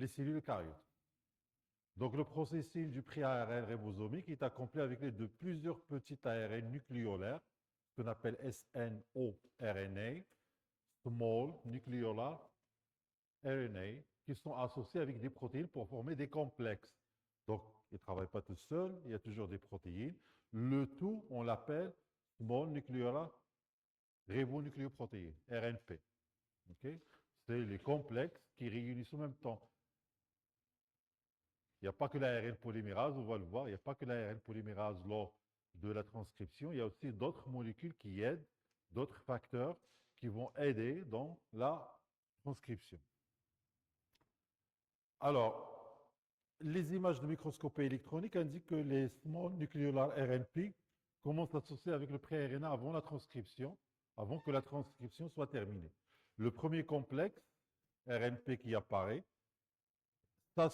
les cellules eucaryotes. Donc, le processus du pré-ARN ribosomique est accompli avec l'aide de plusieurs petits ARN nucléolaires, qu'on appelle SNO-RNA, Small Nucleolar RNA, qui sont associés avec des protéines pour former des complexes. Donc, ils ne travaillent pas tout seuls, il y a toujours des protéines. Le tout, on l'appelle Small Nucleolar Ribonucléoprotéines, RNP. Okay? C'est les complexes qui réunissent en même temps. Il n'y a pas que l'ARN polymérase, on va le voir, il n'y a pas que l'ARN polymérase lors de la transcription, il y a aussi d'autres molécules qui aident, d'autres facteurs qui vont aider dans la transcription. Alors, les images de microscopie électronique indiquent que les small nucleolar RNP commencent à s'associer avec le pré-RNA avant la transcription, avant que la transcription soit terminée. Le premier complexe, RNP qui apparaît, à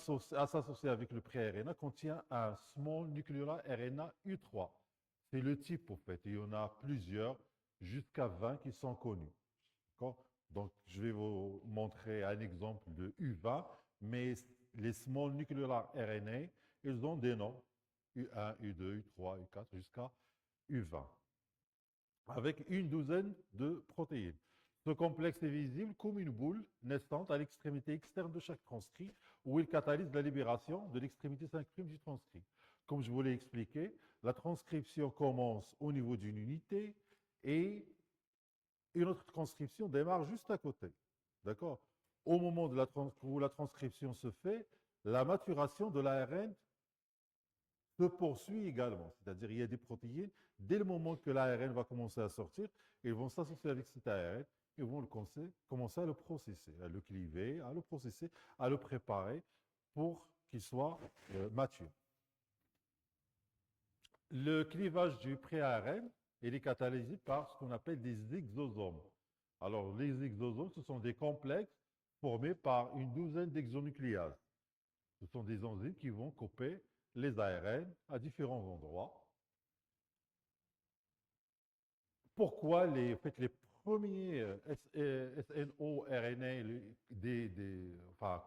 s'associer avec le pré-RNA, contient un small nucleolar RNA U3. C'est le type, en fait. Il y en a plusieurs, jusqu'à 20 qui sont connus. Donc, je vais vous montrer un exemple de U20, mais les small nucleolar RNA, ils ont des noms, U1, U2, U3, U4, jusqu'à U20, avec une douzaine de protéines. Ce complexe est visible comme une boule naissante à l'extrémité externe de chaque transcrit, où il catalyse la libération de l'extrémité 5' du transcrit. Comme je vous l'ai expliqué, la transcription commence au niveau d'une unité et une autre transcription démarre juste à côté. D'accord? Au moment où la transcription se fait, la maturation de l'ARN se poursuit également. C'est-à-dire il y a des protéines, dès le moment que l'ARN va commencer à sortir, ils vont s'associer avec cet ARN, ils vont commencer à le processer, à le cliver, à le processer, à le préparer pour qu'il soit mature. Le clivage du pré-ARN, il est catalysé par ce qu'on appelle des exosomes. Alors, les exosomes, ce sont des complexes formés par une douzaine d'exonucléases. Ce sont des enzymes qui vont couper les ARN à différents endroits. Pourquoi les premiers SNO-RNA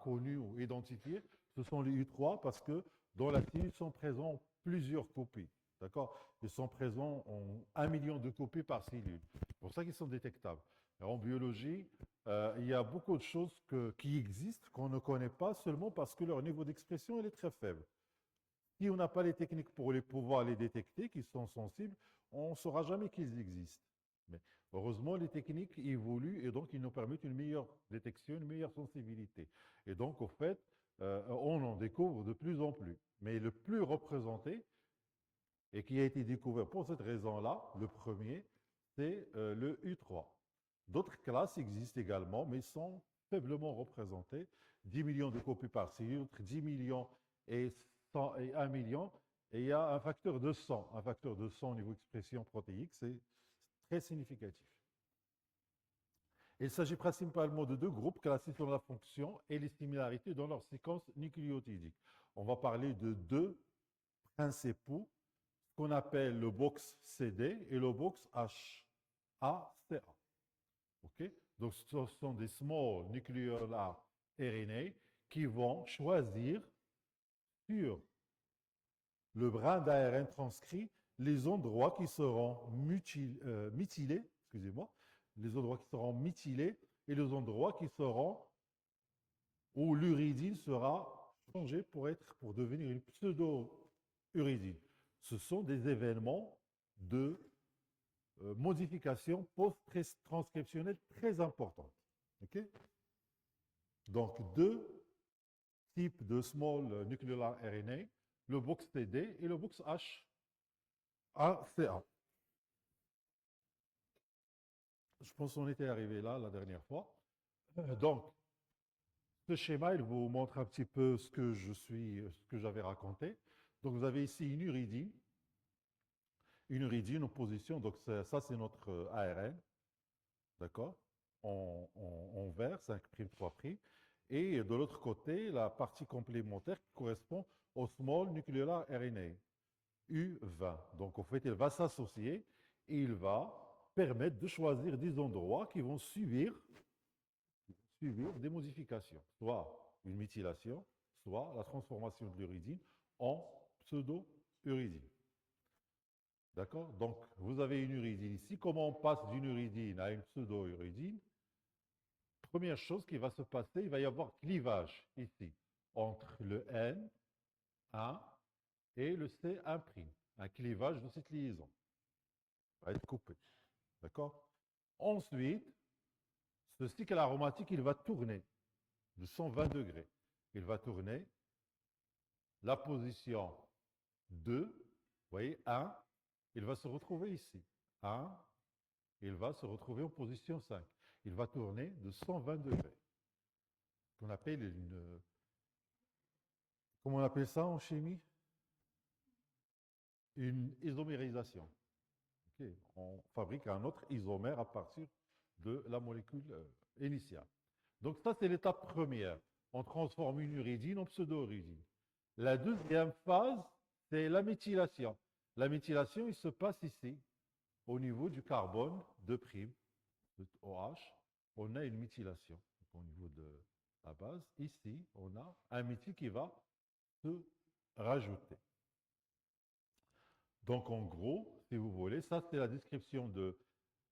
connus ou identifiés, ce sont les U3 parce que dans la cellule sont présents plusieurs copies. D'accord? Ils sont présents en 1 million de copies par cellule. C'est pour ça qu'ils sont détectables. Alors, en biologie, il y a beaucoup de choses qui existent qu'on ne connaît pas seulement parce que leur niveau d'expression est très faible. Si on n'a pas les techniques pour pouvoir les détecter, qui sont sensibles, on ne saura jamais qu'ils existent. Mais heureusement, les techniques évoluent et donc ils nous permettent une meilleure détection, une meilleure sensibilité. Et donc, au fait, on en découvre de plus en plus. Mais le plus représenté, et qui a été découvert pour cette raison-là, le premier, c'est le U3. D'autres classes existent également, mais sont faiblement représentées. 10 millions de copies par cellule, 10 millions et 1 million. Et il y a un facteur de 100. Un facteur de 100 au niveau expression protéique, c'est très significatif. Il s'agit principalement de deux groupes classés selon la fonction et les similarités dans leur séquence nucléotidique. On va parler de deux principaux, qu'on appelle le box CD et le box HACA. Okay? Donc, ce sont des small nucleolar RNA qui vont choisir sur le brin d'ARN transcrit les endroits qui seront mutilés, excusez-moi, les endroits qui seront mutilés et les endroits qui seront où l'uridine sera changée pour devenir une pseudo-uridine. Ce sont des événements de modification post-transcriptionnelle très importante. Okay? Donc, deux types de small nucleolar RNA, le box TD et le box HACA. Je pense qu'on était arrivé là la dernière fois. Donc, ce schéma, il vous montre un petit peu ce que j'avais raconté. Donc, vous avez ici une uridine en position. Donc, ça c'est notre ARN. D'accord? En vert, 5' 3'. Et de l'autre côté, la partie complémentaire qui correspond au small nucleolar RNA, U20. Donc, en fait, il va s'associer et il va permettre de choisir des endroits qui vont subir des modifications, soit une méthylation, soit la transformation de l'uridine en pseudo-uridine. D'accord? Donc, vous avez une uridine ici. Comment on passe d'une uridine à une pseudo-uridine? Première chose qui va se passer, il va y avoir clivage ici entre le N1 et le C1'. Un clivage de cette liaison. Va être coupé. D'accord? Ensuite, ce cycle aromatique, il va tourner de 120 degrés. Il va tourner la position 2, vous voyez, 1, il va se retrouver ici. 1, il va se retrouver en position 5. Il va tourner de 120 degrés. Qu'on appelle une... Comment on appelle ça en chimie? Une isomérisation. Okay. On fabrique un autre isomère à partir de la molécule initiale. Donc ça, c'est l'étape première. On transforme une uridine en pseudo-uridine. La deuxième phase, c'est la méthylation. La méthylation, il se passe ici, au niveau du carbone 2', de OH. On a une méthylation. Donc, au niveau de la base, ici, on a un méthyle qui va se rajouter. Donc, en gros, si vous voulez, ça, c'est la description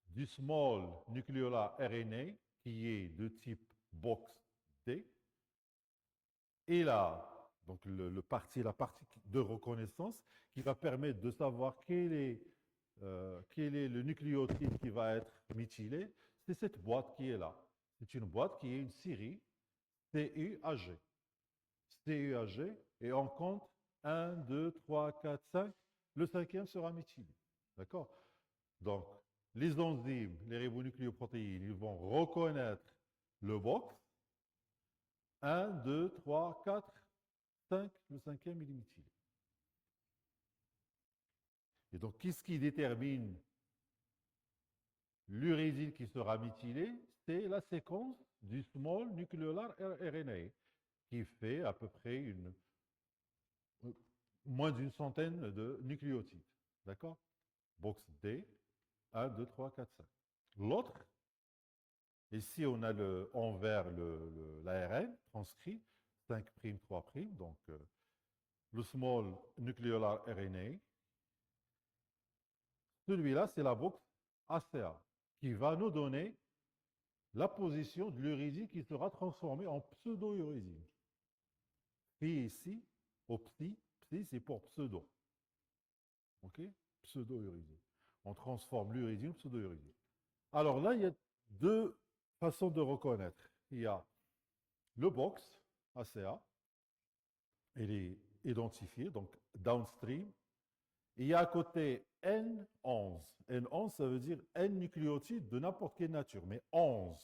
du small nucleolar RNA qui est de type box-D. Et là, donc la partie de reconnaissance qui va permettre de savoir quel est le nucléotide qui va être méthylé, c'est cette boîte qui est là. C'est une boîte qui est une série CUAG. CUAG, et on compte 1, 2, 3, 4, 5. Le cinquième sera méthylé. D'accord? Donc, les enzymes, les ribonucléoprotéines, ils vont reconnaître le box. 1, 2, 3, 4, 5. Le cinquième, il est méthylé. Et donc, qu'est-ce qui détermine l'uridine qui sera méthylée? C'est la séquence du small nucleolar RNA, qui fait à peu près moins d'une centaine de nucléotides. D'accord? Box D, 1, 2, 3, 4, 5. L'autre, ici on a en vert l'ARN transcrit, 5', 3', donc le small nucleolar RNA. Celui-là, c'est la box ACA, qui va nous donner la position de l'uridine qui sera transformée en pseudo-uridine. Phi ici, au psi, psi c'est pour pseudo. OK? Pseudo-uridine. On transforme l'uridine en pseudo-uridine. Alors là, il y a deux façons de reconnaître. Il y a le box ACA, il est identifié, donc downstream. Il y a à côté N11. N11, ça veut dire N nucléotides de n'importe quelle nature, mais 11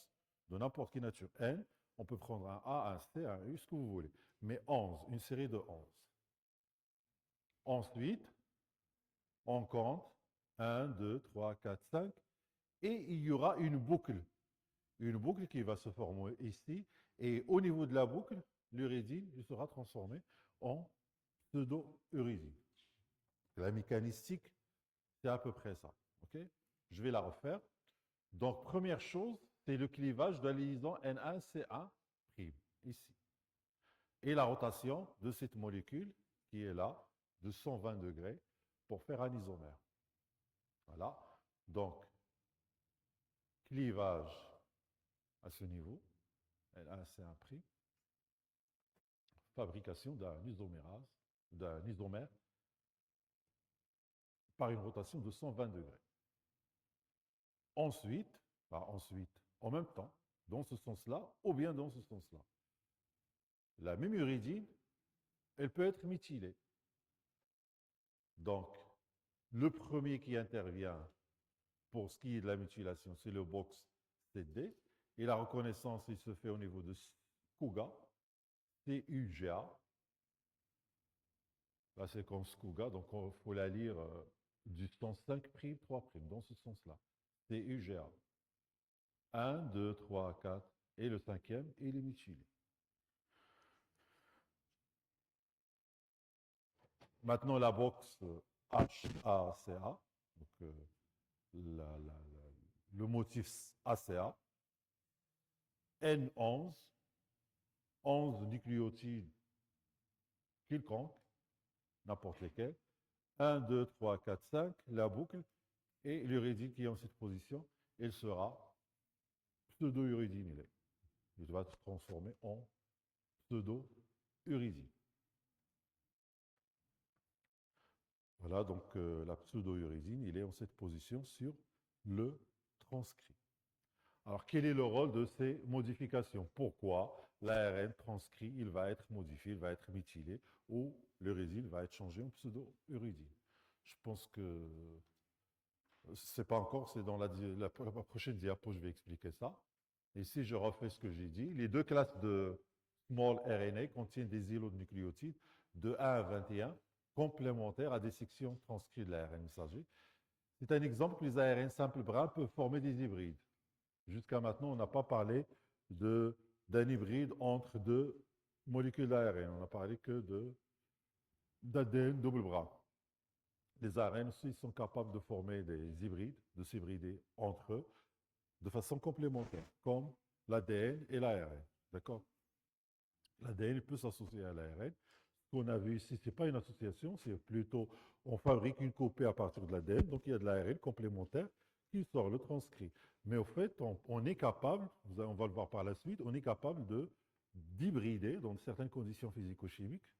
de n'importe quelle nature. N, on peut prendre un A, un C, un U, ce que vous voulez. Mais 11, une série de 11. Ensuite, on compte 1, 2, 3, 4, 5. Et il y aura une boucle. Une boucle qui va se former ici. Et au niveau de la boucle, l'uridine sera transformée en pseudo-uridine. La mécanistique, c'est à peu près ça. Okay? Je vais la refaire. Donc, première chose, c'est le clivage de la liaison N1-C1', ici. Et la rotation de cette molécule, qui est là, de 120 degrés, pour faire un isomère. Voilà. Donc, clivage à ce niveau, N1-C1', fabrication d'un isomère par une rotation de 120 degrés. Ensuite, en même temps, dans ce sens-là, ou bien dans ce sens-là. La même uridine, elle peut être méthylée. Donc, le premier qui intervient pour ce qui est de la méthylation, c'est le box CD. Et la reconnaissance, il se fait au niveau de CUGA, CUGA. La séquence CUGA, donc il faut la lire du sens 5', 3', dans ce sens-là. CUGA. 1, 2, 3, 4, et le cinquième, il est méthylé. Maintenant, la box HACA, donc le motif ACA, N11, 11 nucléotides quelconques, n'importe lesquels. 1, 2, 3, 4, 5, la boucle, et l'uridine qui est en cette position, elle sera pseudo-uridinylée. Il va se transformer en pseudo-uridine. Voilà, donc la pseudo-uridine, il est en cette position sur le transcrit. Alors, quel est le rôle de ces modifications? Pourquoi l'ARN transcrit, il va être modifié, il va être méthylé, ou l'uridine va être changé en pseudo-uridine? Je pense que ce n'est pas encore, c'est dans la prochaine diapo, je vais expliquer ça. Et si je refais ce que j'ai dit, les deux classes de small RNA contiennent des îlots de nucléotides de 1 à 21 complémentaires à des sections transcrites de l'ARN messager. C'est un exemple que les ARN simples brins peuvent former des hybrides. Jusqu'à maintenant, on n'a pas parlé d'un hybride entre deux molécules d'ARN. On n'a parlé que d'ADN double bras. Les ARN aussi sont capables de former des hybrides, de s'hybrider entre eux de façon complémentaire, comme l'ADN et l'ARN. D'accord? L'ADN peut s'associer à l'ARN. Ce qu'on a vu ici, ce n'est pas une association, c'est plutôt on fabrique une copie à partir de l'ADN, donc il y a de l'ARN complémentaire qui sort le transcrit. Mais au fait, on est capable, on va le voir par la suite, on est capable d'hybrider dans certaines conditions physico-chimiques,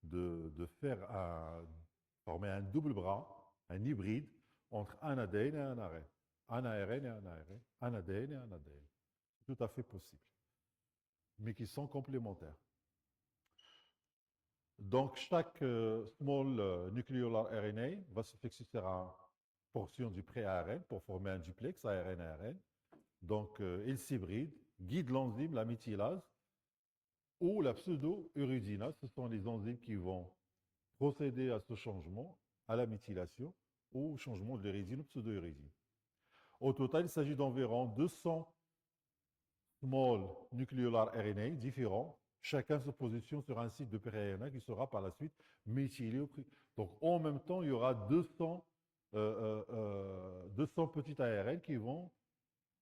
de former un double bras, un hybride entre un ADN et un ARN. Un ARN et un ARN, un ADN et un ADN. C'est tout à fait possible, mais qui sont complémentaires. Donc, chaque small nucleolar RNA va se fixer sur une portion du pré-ARN pour former un duplex ARN-ARN. Donc, il s'hybride, guide l'enzyme, la méthylase, ou la pseudo-uridinase. Ce sont les enzymes qui vont procéder à ce changement, à la méthylation, ou au changement de l'uridine ou pseudo-uridine. Au total, il s'agit d'environ 200 small nucleolar RNA différents. Chacun se positionne sur un site de pré-RNA qui sera par la suite méthylé. Donc, en même temps, il y aura 200 petits ARN qui vont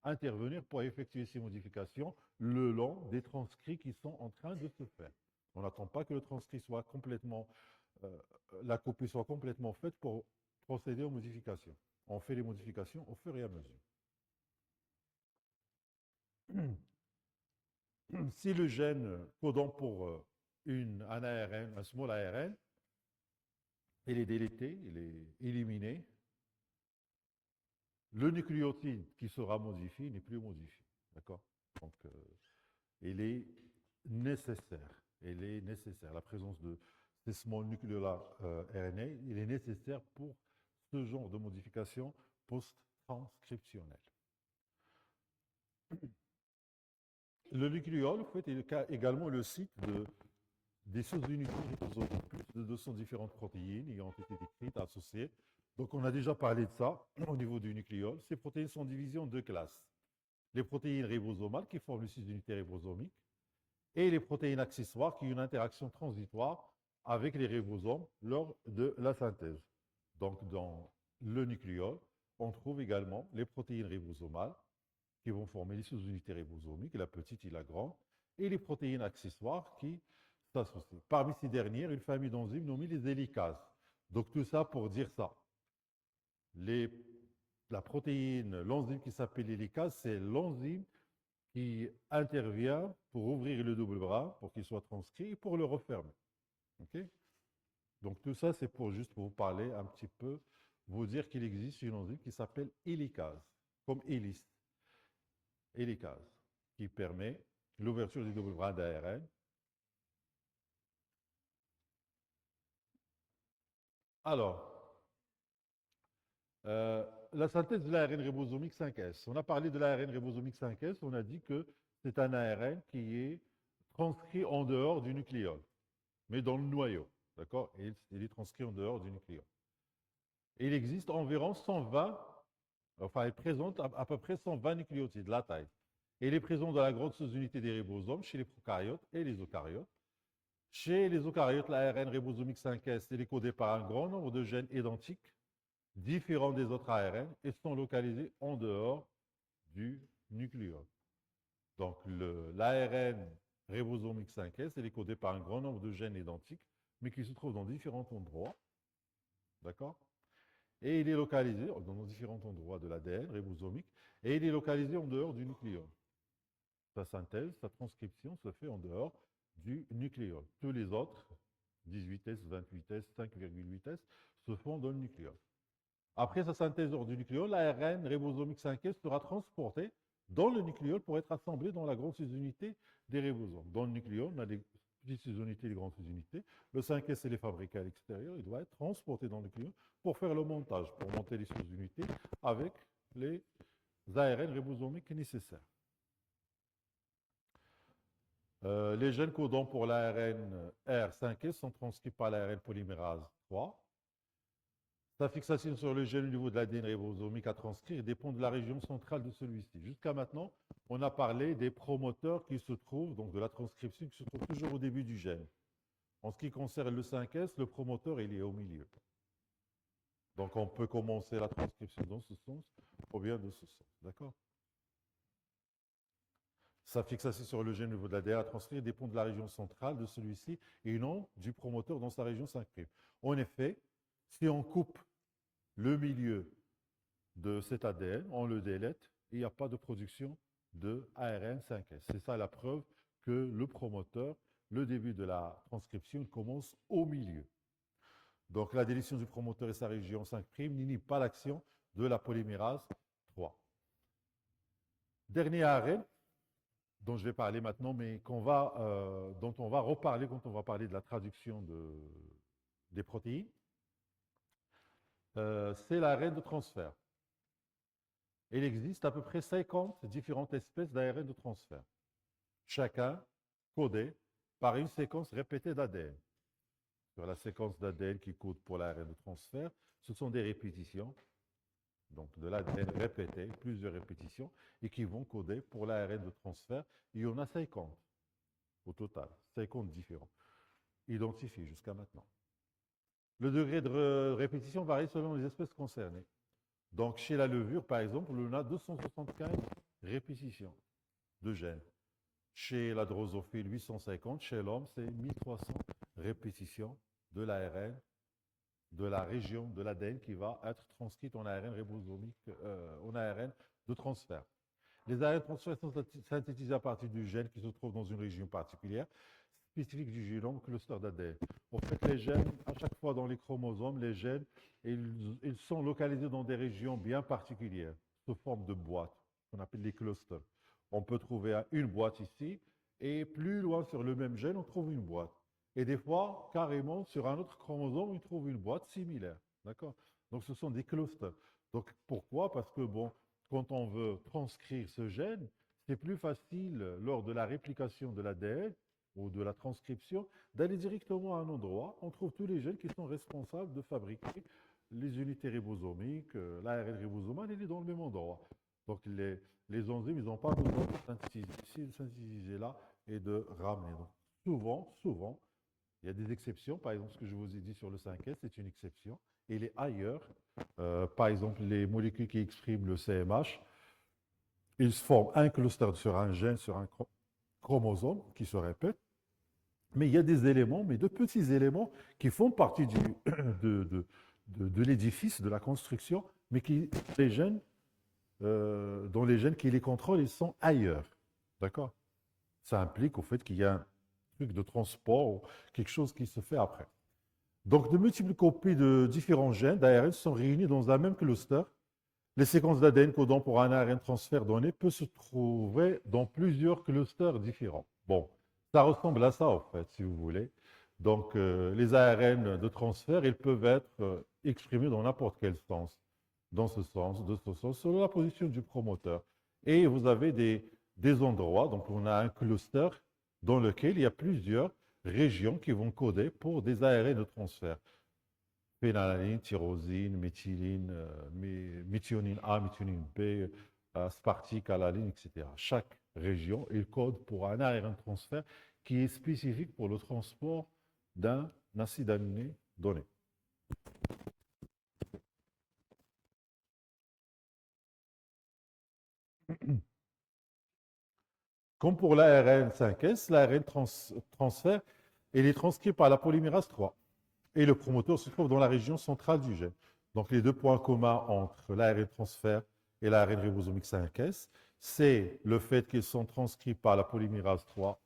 intervenir pour effectuer ces modifications le long des transcrits qui sont en train de se faire. On n'attend pas que le transcrit soit complètement, la copie soit complètement faite pour procéder aux modifications. On fait les modifications au fur et à mesure. Si le gène codant pour un ARN, un small ARN, il est délété, il est éliminé, le nucléotide qui sera modifié n'est plus modifié. D'accord? Donc, il est nécessaire. Il est nécessaire. La présence de ces small nucleolar RNA, il est nécessaire pour ce genre de modification post-transcriptionnelle. Le nucléole, en fait, est également le site des sous-unités ribosomiques, plus de 200 différentes protéines ayant été décrites, associées. Donc, on a déjà parlé de ça au niveau du nucléole. Ces protéines sont divisées en deux classes. Les protéines ribosomales qui forment les sous-unités ribosomiques et les protéines accessoires qui ont une interaction transitoire avec les ribosomes lors de la synthèse. Donc, dans le nucléole, on trouve également les protéines ribosomales qui vont former les sous-unités ribosomiques, la petite et la grande, et les protéines accessoires qui s'associent. Parmi ces dernières, une famille d'enzymes nommée les hélicases. Donc tout ça pour dire ça. La protéine, l'enzyme qui s'appelle hélicase, c'est l'enzyme qui intervient pour ouvrir le double bras, pour qu'il soit transcrit et pour le refermer. Okay? Donc tout ça, c'est pour juste vous parler un petit peu, vous dire qu'il existe une enzyme qui s'appelle hélicase, comme hélice. Hélicase, qui permet l'ouverture du double bras d'ARN. Alors, la synthèse de l'ARN ribosomique 5S. On a parlé de l'ARN ribosomique 5S, on a dit que c'est un ARN qui est transcrit en dehors du nucléole, mais dans le noyau. D'accord? Il est transcrit en dehors du nucléole. Et il existe environ 120, enfin, il présente à peu près 120 nucléotides, la taille. Et il est présent dans la grande sous-unité des ribosomes chez les prokaryotes et les eucaryotes. Chez les eucaryotes, l'ARN ribosomique 5S est codé par un grand nombre de gènes identiques, différents des autres ARN, et sont localisés en dehors du nucléole. Donc l'ARN ribosomique 5S, il est codé par un grand nombre de gènes identiques, mais qui se trouvent dans différents endroits, d'accord? Et il est localisé dans différents endroits de l'ADN ribosomique, et il est localisé en dehors du nucléole. Sa synthèse, sa transcription se fait en dehors du nucléole. Tous les autres, 18S, 28S, 5,8S, se font dans le nucléole. Après sa synthèse hors du nucléole, l'ARN ribosomique 5S sera transporté dans le nucléole pour être assemblé dans la grande sous-unité des ribosomes. Dans le nucléole, on a des petites sous-unités, des grandes sous-unités. Le 5S, il est fabriqué à l'extérieur. Il doit être transporté dans le nucléole pour faire le montage, pour monter les sous-unités avec les ARN ribosomiques nécessaires. Les gènes codants pour l'ARN R5S sont transcrits par l'ARN polymérase 3. Sa fixation sur le gène au niveau de l'ADN ribosomique à transcrire dépend de la région centrale de celui-ci. Jusqu'à maintenant, on a parlé des promoteurs qui se trouvent, donc de la transcription, qui se trouvent toujours au début du gène. En ce qui concerne le 5S, le promoteur, il est au milieu. Donc on peut commencer la transcription dans ce sens ou bien de ce sens. D'accord? Sa fixation sur le gène au niveau de l'ADN à transcrire dépend de la région centrale de celui-ci et non du promoteur dans sa région 5'. En effet, si on coupe le milieu de cet ADN, on le délète, et il n'y a pas de production de ARN 5S. C'est ça la preuve que le promoteur, le début de la transcription, commence au milieu. Donc la délétion du promoteur et sa région 5' n'inhibe pas l'action de la polymérase 3. Dernier ARN dont je vais parler maintenant, mais dont on va reparler quand on va parler de la traduction des protéines, c'est l'ARN de transfert. Il existe à peu près 50 différentes espèces d'ARN de transfert, chacun codé par une séquence répétée d'ADN. Sur la séquence d'ADN qui code pour l'ARN de transfert, ce sont des répétitions, donc de l'ADN répété, plusieurs répétitions, et qui vont coder pour l'ARN de transfert. Il y en a 50 au total, 50 différents, identifiés jusqu'à maintenant. Le degré de répétition varie selon les espèces concernées. Donc, chez la levure, par exemple, on a 275 répétitions de gènes. Chez la drosophile, 850. Chez l'homme, c'est 1300 répétitions de l'ARN, de la région de l'ADN qui va être transcrite en ARN ribosomique, en ARN de transfert. Les ARN de transfert sont synthétisés à partir du gène qui se trouve dans une région particulière, spécifique du génome, cluster d'ADN. En fait, les gènes, à chaque fois dans les chromosomes, les gènes, ils sont localisés dans des régions bien particulières, sous forme de boîtes, qu'on appelle les clusters. On peut trouver une boîte ici, et plus loin sur le même gène, on trouve une boîte. Et des fois, carrément, sur un autre chromosome, on trouve une boîte similaire. D'accord? Donc, ce sont des clusters. Donc, pourquoi? Parce que, bon, quand on veut transcrire ce gène, c'est plus facile lors de la réplication de l'ADN ou de la transcription, d'aller directement à un endroit. On trouve tous les gènes qui sont responsables de fabriquer les unités ribosomiques, l'ARN ribosomal, il est dans le même endroit. Donc les enzymes, ils n'ont pas besoin de synthétiser là et de ramener. Donc, souvent, il y a des exceptions. Par exemple, ce que je vous ai dit sur le 5S, c'est une exception. Il est ailleurs. Par exemple, les molécules qui expriment le CMH, ils forment un cluster sur un gène, sur un chromosome qui se répète. Mais il y a des éléments, mais de petits éléments qui font partie de l'édifice, de la construction, mais qui, les gènes, dont les gènes qui les contrôlent, ils sont ailleurs. D'accord? Ça implique au fait qu'il y a un truc de transport ou quelque chose qui se fait après. Donc, de multiples copies de différents gènes d'ARN sont réunies dans un même cluster. Les séquences d'ADN codant pour un ARN transfert donné peuvent se trouver dans plusieurs clusters différents. Bon, ça ressemble à ça, en fait, si vous voulez. Donc, les ARN de transfert, ils peuvent être exprimés dans n'importe quel sens. Dans ce sens, de ce sens, selon la position du promoteur. Et vous avez des endroits, donc on a un cluster dans lequel il y a plusieurs régions qui vont coder pour des ARN de transfert. Phénylalanine, tyrosine, méthyline, méthionine A, méthionine B, aspartique, alaline, etc. Chaque région, il code pour un ARN de transfert qui est spécifique pour le transport d'un acide aminé donné. Comme pour l'ARN 5S, l'ARN transfert, il est transcrit par la polymérase 3. Et le promoteur se trouve dans la région centrale du gène. Donc, les deux points communs entre l'ARN transfert et l'ARN ribosomique 5S, c'est le fait qu'ils sont transcrits par la polymérase 3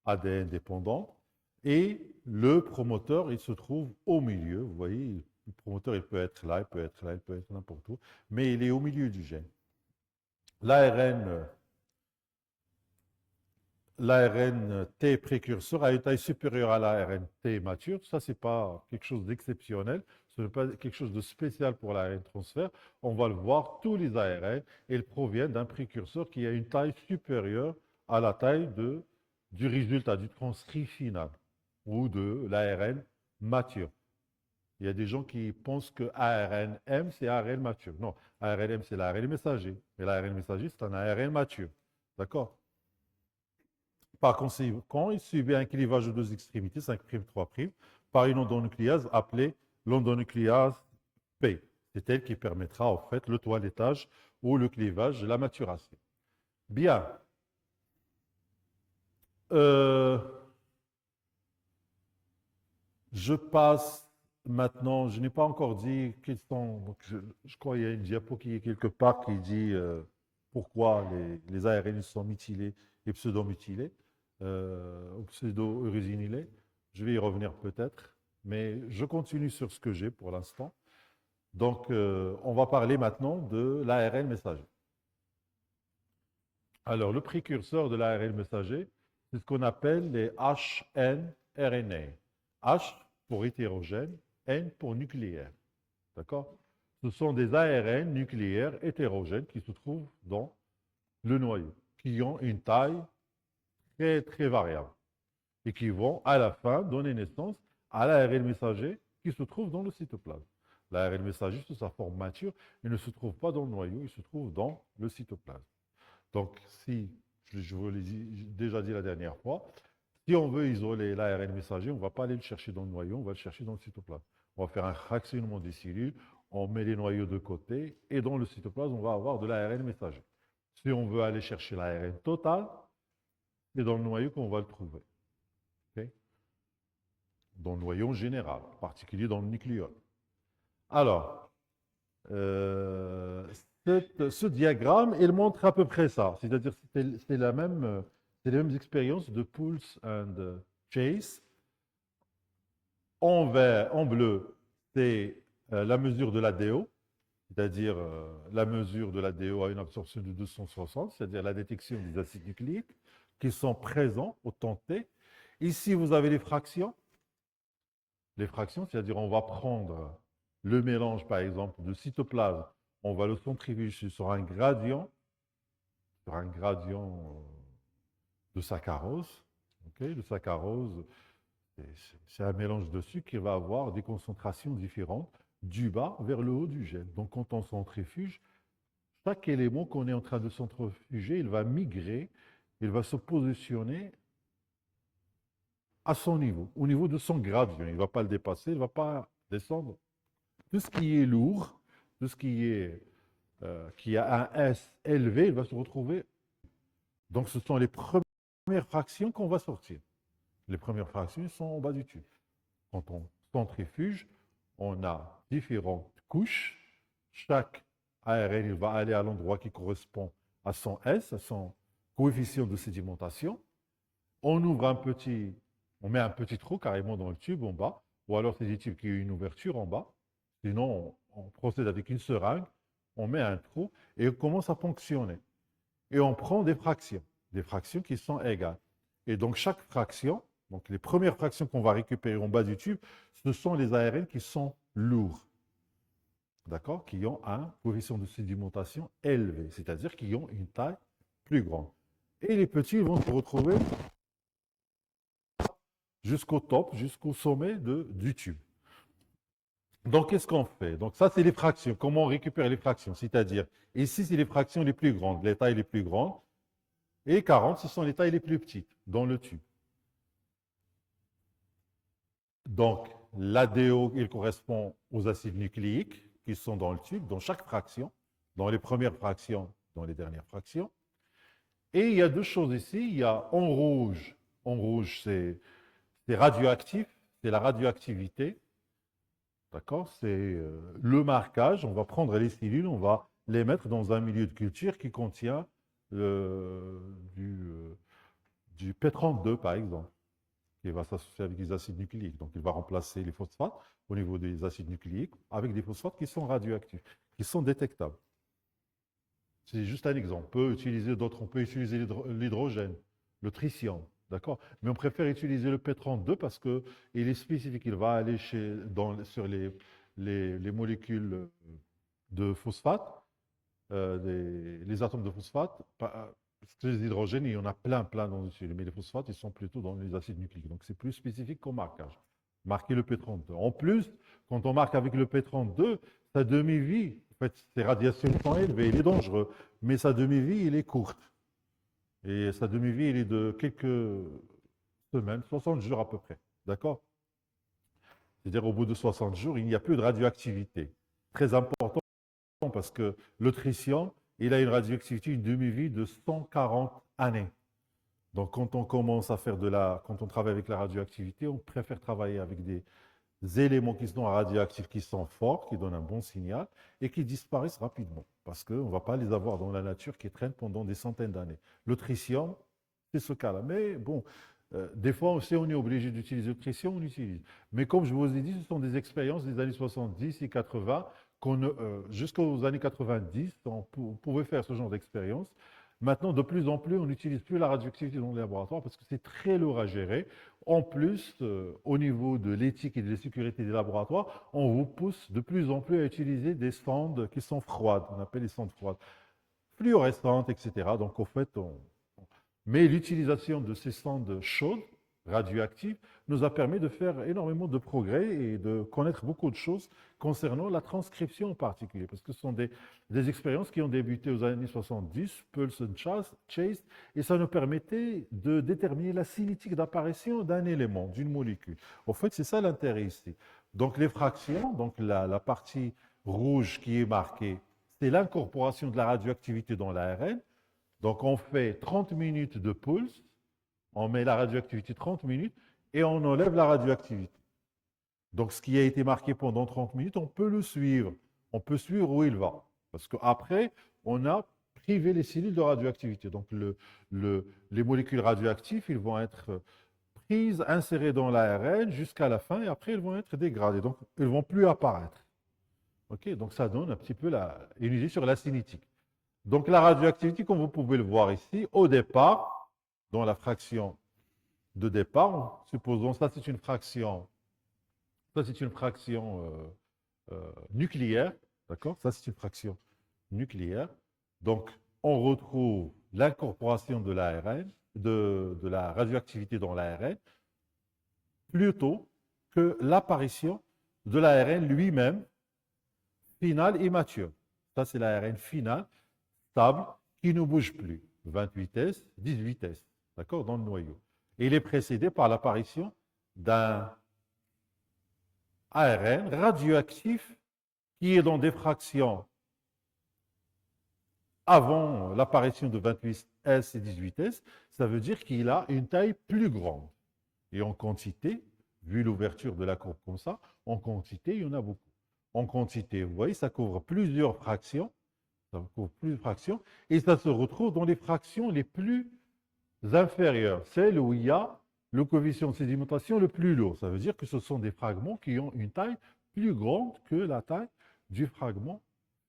ADN dépendant. Et le promoteur, il se trouve au milieu. Vous voyez, le promoteur, il peut être là, il peut être là, il peut être n'importe où, mais il est au milieu du gène. L'ARN T précurseur a une taille supérieure à l'ARN T mature. Ça, ce n'est pas quelque chose d'exceptionnel. Ce n'est pas quelque chose de spécial pour l'ARN transfert. On va le voir, tous les ARN, ils proviennent d'un précurseur qui a une taille supérieure à la taille du résultat, du transcrit final ou de l'ARN mature. Il y a des gens qui pensent que ARN-M, c'est ARN mature. Non, ARN-M, c'est l'ARN messager. Mais l'ARN messager, c'est un ARN mature. D'accord? Par conséquent, il subit un clivage de deux extrémités, 5', 3', par une endonucléase appelée l'endonucléase P. C'est elle qui permettra en fait le toilettage ou le clivage de la maturation. Bien. Je passe maintenant, je n'ai pas encore dit quels sont, donc je crois qu'il y a une diapo qui est quelque part qui dit pourquoi les ARN sont mutilés et pseudo-mutilés, ou pseudo-urésinylés. Je vais y revenir peut-être, mais je continue sur ce que j'ai pour l'instant. Donc, on va parler maintenant de l'ARN messager. Alors, le précurseur de l'ARN messager, c'est ce qu'on appelle les hnRNA. H pour hétérogène, N pour nucléaire. D'accord? Ce sont des ARN nucléaires hétérogènes qui se trouvent dans le noyau, qui ont une taille très, très variable et qui vont à la fin donner naissance à l'ARN messager qui se trouve dans le cytoplasme. L'ARN messager, sous sa forme mature, il ne se trouve pas dans le noyau, il se trouve dans le cytoplasme. Donc, si, je vous l'ai déjà dit la dernière fois, si on veut isoler l'ARN messager, on ne va pas aller le chercher dans le noyau, on va le chercher dans le cytoplasme. On va faire un fractionnement des cellules, on met les noyaux de côté, et dans le cytoplasme, on va avoir de l'ARN messager. Si on veut aller chercher l'ARN total, c'est dans le noyau qu'on va le trouver. Okay? Dans le noyau général, en particulier dans le nucléole. Alors, ce diagramme, il montre à peu près ça. C'est-à-dire que c'est les mêmes expériences de Pulse and Chase. En vert, en bleu, c'est la mesure de la DO, c'est-à-dire la mesure de la DO à une absorption de 260, c'est-à-dire la détection des acides nucléiques qui sont présents au temps T. Ici, vous avez les fractions. Les fractions, c'est-à-dire on va prendre le mélange, par exemple, de cytoplasme, on va le centrifuger sur un gradient de saccharose. Okay? Le saccharose, c'est un mélange de sucre qui va avoir des concentrations différentes du bas vers le haut du gel. Donc, quand on centrifuge, chaque élément qu'on est en train de centrifuger, il va migrer, il va se positionner à son niveau, au niveau de son gradient. Il ne va pas le dépasser, il ne va pas descendre. Tout ce qui est lourd, tout ce qui a un S élevé, il va se retrouver. Donc, ce sont les premières fractions qu'on va sortir. Les premières fractions sont en bas du tube. Quand on centrifuge, on a différentes couches. Chaque ARN il va aller à l'endroit qui correspond à son S, à son coefficient de sédimentation. On ouvre on met un petit trou carrément dans le tube en bas, ou alors c'est des tubes qui ont une ouverture en bas. Sinon, on procède avec une seringue, on met un trou et on commence à fonctionner. Et on prend des fractions qui sont égales. Et donc chaque fraction, donc les premières fractions qu'on va récupérer en bas du tube, ce sont les ARN qui sont lourds, d'accord, qui ont un coefficient de sédimentation élevé, c'est-à-dire qui ont une taille plus grande. Et les petits vont se retrouver jusqu'au top, jusqu'au sommet du tube. Donc, qu'est-ce qu'on fait? Donc, ça, c'est les fractions. Comment on récupère les fractions? C'est-à-dire, ici, c'est les fractions les plus grandes, les tailles les plus grandes. Et 40, ce sont les tailles les plus petites dans le tube. Donc, l'ADO, il correspond aux acides nucléiques qui sont dans le tube, dans chaque fraction, dans les premières fractions, dans les dernières fractions. Et il y a deux choses ici. Il y a en rouge c'est radioactif, c'est la radioactivité. D'accord? C'est le marquage. On va prendre les cellules, on va les mettre dans un milieu de culture qui contient euh, du, euh, du P32, par exemple, qui va s'associer avec des acides nucléiques. Donc, il va remplacer les phosphates au niveau des acides nucléiques avec des phosphates qui sont radioactifs, qui sont détectables. C'est juste un exemple. On peut utiliser d'autres, on peut utiliser l'hydrogène, le tritium, d'accord? Mais on préfère utiliser le P32 parce qu'il est spécifique. Il va aller sur les molécules de phosphate, les atomes de phosphate. Parce que les hydrogènes, il y en a plein dans le cellules, mais les phosphates, ils sont plutôt dans les acides nucléiques. Donc c'est plus spécifique qu'au marquage. Marquer le P32. En plus, quand on marque avec le P32, sa demi-vie, en fait, ces radiations sont élevées, il est dangereux, mais sa demi-vie, il est courte. Et sa demi-vie, il est de quelques semaines, 60 jours à peu près. D'accord? C'est-à-dire au bout de 60 jours, il n'y a plus de radioactivité. Très important parce que le tritium, il a une radioactivité, une demi-vie de 140 années. Donc quand on commence à faire quand on travaille avec la radioactivité, on préfère travailler avec des éléments qui sont radioactifs, qui sont forts, qui donnent un bon signal et qui disparaissent rapidement. Parce qu'on ne va pas les avoir dans la nature qui traînent pendant des centaines d'années. Le tritium, c'est ce cas-là. Mais bon, des fois, si on est obligé d'utiliser le tritium, on utilise. Mais comme je vous ai dit, ce sont des expériences des années 70 et 80, jusqu'aux années 90, on pouvait faire ce genre d'expérience. Maintenant, de plus en plus, on n'utilise plus la radioactivité dans les laboratoires parce que c'est très lourd à gérer. En plus, au niveau de l'éthique et de la sécurité des laboratoires, on vous pousse de plus en plus à utiliser des sondes qui sont froides. On appelle les sondes froides, fluorescentes, etc. Donc, au fait, mais l'utilisation de ces sondes chaudes, radioactives, nous a permis de faire énormément de progrès et de connaître beaucoup de choses concernant la transcription en particulier, parce que ce sont des expériences qui ont débuté aux années 70, Pulse and Chase, et ça nous permettait de déterminer la cinétique d'apparition d'un élément, d'une molécule. En fait, c'est ça l'intérêt ici. Donc les fractions, donc la partie rouge qui est marquée, c'est l'incorporation de la radioactivité dans l'ARN. Donc on fait 30 minutes de pulse, on met la radioactivité 30 minutes et on enlève la radioactivité. Donc ce qui a été marqué pendant 30 minutes, on peut le suivre. On peut suivre où il va. Parce qu'après, on a privé les cellules de radioactivité. Donc les molécules radioactives, ils vont être prises, insérées dans l'ARN jusqu'à la fin et après, elles vont être dégradées. Donc, elles ne vont plus apparaître. Ok, donc ça donne un petit peu une idée sur la cinétique. Donc la radioactivité, comme vous pouvez le voir ici, au départ, dans la fraction de départ, supposons ça c'est une fraction, nucléaire, d'accord? Ça c'est une fraction nucléaire. Donc on retrouve l'incorporation de l'ARN, de la radioactivité dans l'ARN, plutôt que l'apparition de l'ARN lui-même, final et mature. Ça c'est l'ARN final, stable, qui ne bouge plus. 28 s, 18 s, d'accord, dans le noyau. Et il est précédé par l'apparition d'un ARN radioactif qui est dans des fractions avant l'apparition de 28S et 18S. Ça veut dire qu'il a une taille plus grande. Et en quantité, vu l'ouverture de la courbe comme ça, en quantité, il y en a beaucoup. En quantité, vous voyez, ça couvre plusieurs fractions. Ça couvre plusieurs fractions. Et ça se retrouve dans les fractions les plus inférieures, celles où il y a le coefficient de sédimentation le plus lourd. Ça veut dire que ce sont des fragments qui ont une taille plus grande que la taille du fragment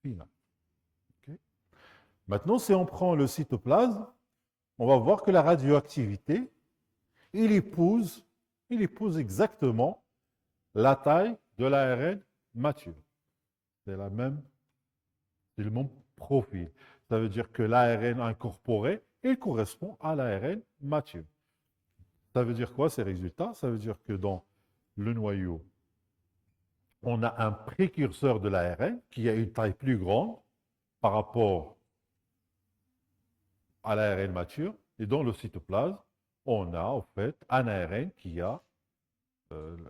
final. Okay. Maintenant, si on prend le cytoplasme, on va voir que la radioactivité, il épouse exactement la taille de l'ARN mature. C'est le même profil. Ça veut dire que l'ARN incorporé, il correspond à l'ARN mature. Ça veut dire quoi ces résultats? Ça veut dire que dans le noyau, on a un précurseur de l'ARN qui a une taille plus grande par rapport à l'ARN mature. Et dans le cytoplasme, on a en fait un ARN qui a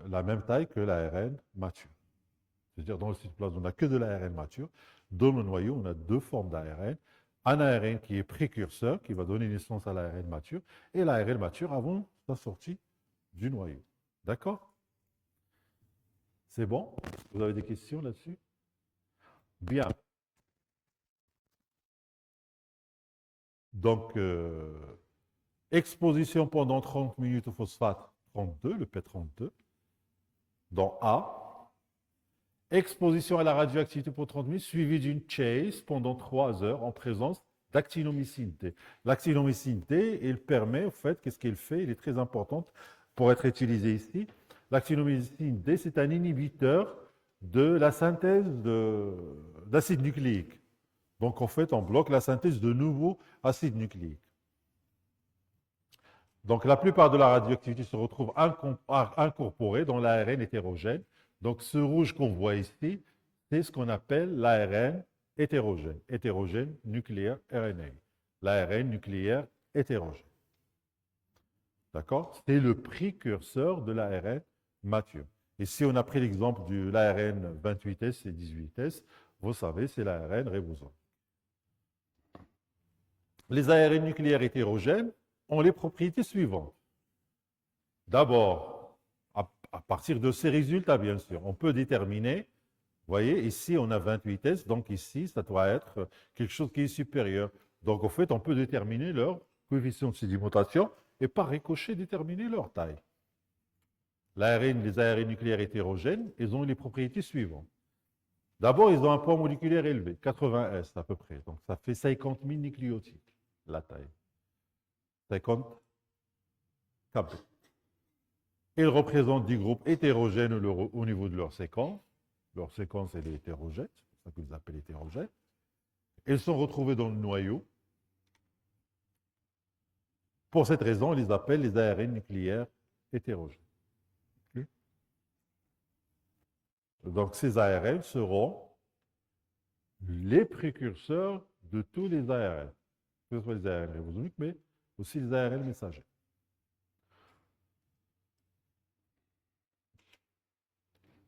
la même taille que l'ARN mature. C'est-à-dire dans le cytoplasme, on n'a que de l'ARN mature. Dans le noyau, on a deux formes d'ARN un ARN qui est précurseur, qui va donner naissance à l'ARN mature, et l'ARN mature avant sa sortie du noyau. D'accord? C'est bon? Vous avez des questions là-dessus? Bien. Donc, exposition pendant 30 minutes au phosphate 32, le P32, dans A. Exposition à la radioactivité pour 30 minutes, suivie d'une chase pendant 3 heures en présence d'actinomycine D. L'actinomycine D, il permet, au fait, qu'est-ce qu'il fait? Il est très important pour être utilisé ici. L'actinomycine D, c'est un inhibiteur de la synthèse d'acide nucléique. Donc, en fait, on bloque la synthèse de nouveaux acides nucléiques. Donc, la plupart de la radioactivité se retrouve incorporée dans l'ARN hétérogène. Donc, ce rouge qu'on voit ici, c'est ce qu'on appelle l'ARN hétérogène. Hétérogène nucléaire RNA. L'ARN nucléaire hétérogène. D'accord? C'est le précurseur de l'ARN mature. Et si on a pris l'exemple de l'ARN 28S et 18S, vous savez, c'est l'ARN ribosomique. Les ARN nucléaires hétérogènes ont les propriétés suivantes. D'abord, à partir de ces résultats, bien sûr, on peut déterminer, vous voyez, ici on a 28S, donc ici ça doit être quelque chose qui est supérieur. Donc en fait, on peut déterminer leur coefficient de sédimentation et par ricochet déterminer leur taille. Les ARN nucléaires hétérogènes, ils ont les propriétés suivantes. D'abord, ils ont un poids moléculaire élevé, 80 S à peu près. Donc ça fait 50 000 nucléotides, la taille. 50 KB. Ils représentent des groupes hétérogènes au niveau de leur séquence. Leur séquence, elle est hétérogène, c'est pour ça que vous appelez hétérogène. Ils sont retrouvés dans le noyau. Pour cette raison, on les appelle les ARN nucléaires hétérogènes. Okay. Donc, ces ARN seront les précurseurs de tous les ARN, que ce soit les ARN ribosomiques, mais aussi les ARN messagers.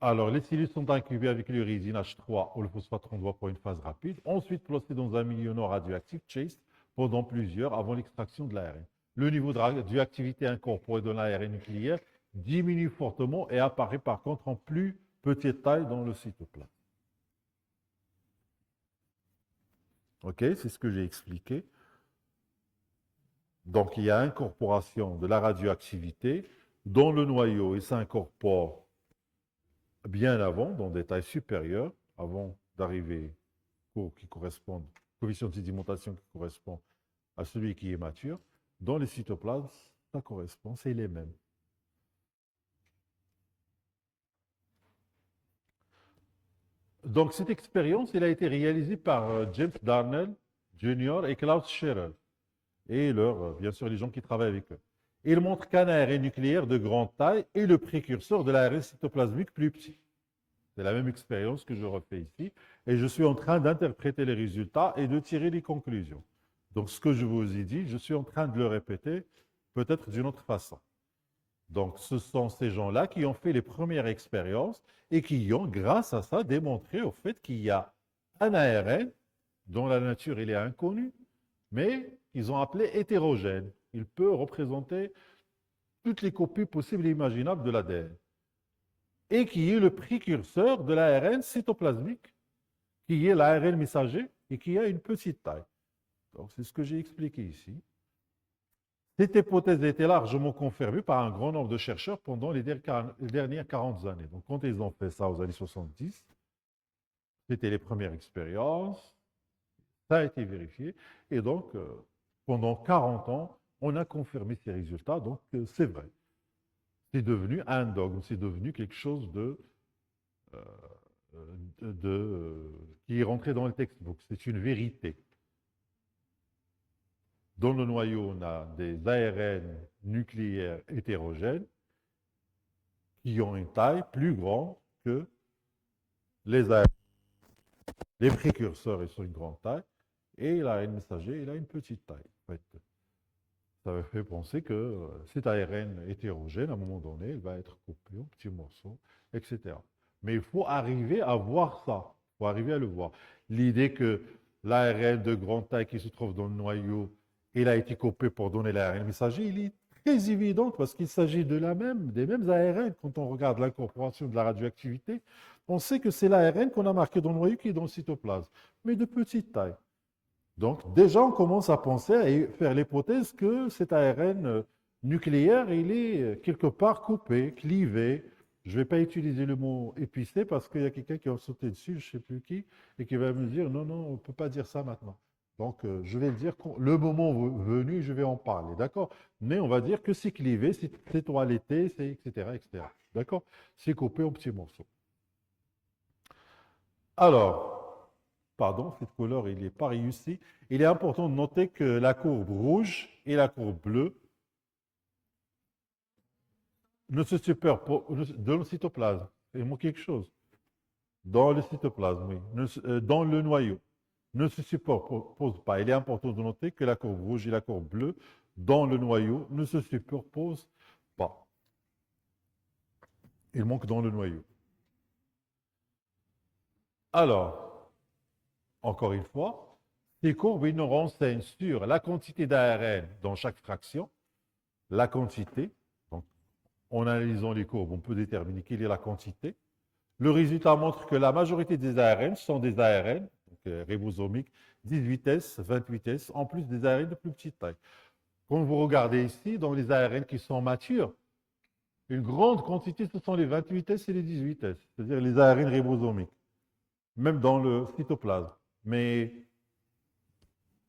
Alors, les cellules sont incubées avec l'uridine H3 ou le phosphate 33 pour une phase rapide, ensuite placées dans un milieu non radioactif, chaste, pendant plusieurs avant l'extraction de l'ARN. Le niveau de radioactivité incorporé dans l'ARN nucléaire diminue fortement et apparaît par contre en plus petite taille dans le cytoplasme. OK, c'est ce que j'ai expliqué. Donc, il y a incorporation de la radioactivité dans le noyau. Il s'incorpore bien avant, dans des tailles supérieures, avant d'arriver qui correspondent, coefficient de sédimentation qui correspond à celui qui est mature. Dans les cytoplasmes, ça correspond, c'est les mêmes. Donc, cette expérience, elle a été réalisée par James Darnell Jr. et Klaus Scherer, et bien sûr, les gens qui travaillent avec eux. Il montre qu'un ARN nucléaire de grande taille est le précurseur de l'ARN cytoplasmique plus petit. C'est la même expérience que je refais ici. Et je suis en train d'interpréter les résultats et de tirer les conclusions. Donc, ce que je vous ai dit, je suis en train de le répéter, peut-être d'une autre façon. Donc, ce sont ces gens-là qui ont fait les premières expériences et qui ont, grâce à ça, démontré au fait qu'il y a un ARN dont la nature il est inconnue, mais ils ont appelé hétérogène. Il peut représenter toutes les copies possibles et imaginables de l'ADN. Et qui est le précurseur de l'ARN cytoplasmique, qui est l'ARN messager et qui a une petite taille. Donc, c'est ce que j'ai expliqué ici. Cette hypothèse a été largement confirmée par un grand nombre de chercheurs pendant les dernières 40 années. Donc, quand ils ont fait ça aux années 70, c'était les premières expériences, ça a été vérifié, et donc, pendant 40 ans, on a confirmé ces résultats, donc c'est vrai. C'est devenu un dogme, c'est devenu quelque chose qui est rentré dans le textbook. C'est une vérité. Dans le noyau, on a des ARN nucléaires hétérogènes qui ont une taille plus grande que les ARN. Les précurseurs, ils sont une grande taille, et l'ARN messager, il a une petite taille. En fait, ça me fait penser que cet ARN hétérogène, à un moment donné, il va être coupé en petits morceaux, etc. Mais il faut arriver à voir ça. Il faut arriver à le voir. L'idée que l'ARN de grande taille qui se trouve dans le noyau, il a été coupé pour donner l'ARN messager, il est très évident parce qu'il s'agit des mêmes ARN. Quand on regarde l'incorporation de la radioactivité, on sait que c'est l'ARN qu'on a marqué dans le noyau qui est dans le cytoplasme, mais de petite taille. Donc déjà, on commence à penser et faire l'hypothèse que cet ARN nucléaire, il est quelque part coupé, clivé. Je ne vais pas utiliser le mot épicé parce qu'il y a quelqu'un qui va sauter dessus, je ne sais plus qui, et qui va me dire non, non, on ne peut pas dire ça maintenant. Donc je vais le dire le moment venu, je vais en parler, d'accord? Mais on va dire que c'est clivé, c'est toiletté, c'est etc., etc. D'accord? C'est coupé en petits morceaux. Alors, pardon, cette couleur, il n'est pas réussi. Il est important de noter que la courbe rouge et la courbe bleue ne se superposent dans le cytoplasme. Il manque quelque chose. Dans le cytoplasme, oui. Dans le noyau. Ne se superposent pas. Il est important de noter que la courbe rouge et la courbe bleue dans le noyau ne se superposent pas. Il manque dans le noyau. Alors, encore une fois, ces courbes ils nous renseignent sur la quantité d'ARN dans chaque fraction, la quantité. Donc, en analysant les courbes, on peut déterminer quelle est la quantité. Le résultat montre que la majorité des ARN sont des ARN, donc, ribosomiques, 18S, 28S, en plus des ARN de plus petite taille. Quand vous regardez ici, dans les ARN qui sont matures, une grande quantité, ce sont les 28S et les 18S, c'est-à-dire les ARN ribosomiques, même dans le cytoplasme. Mais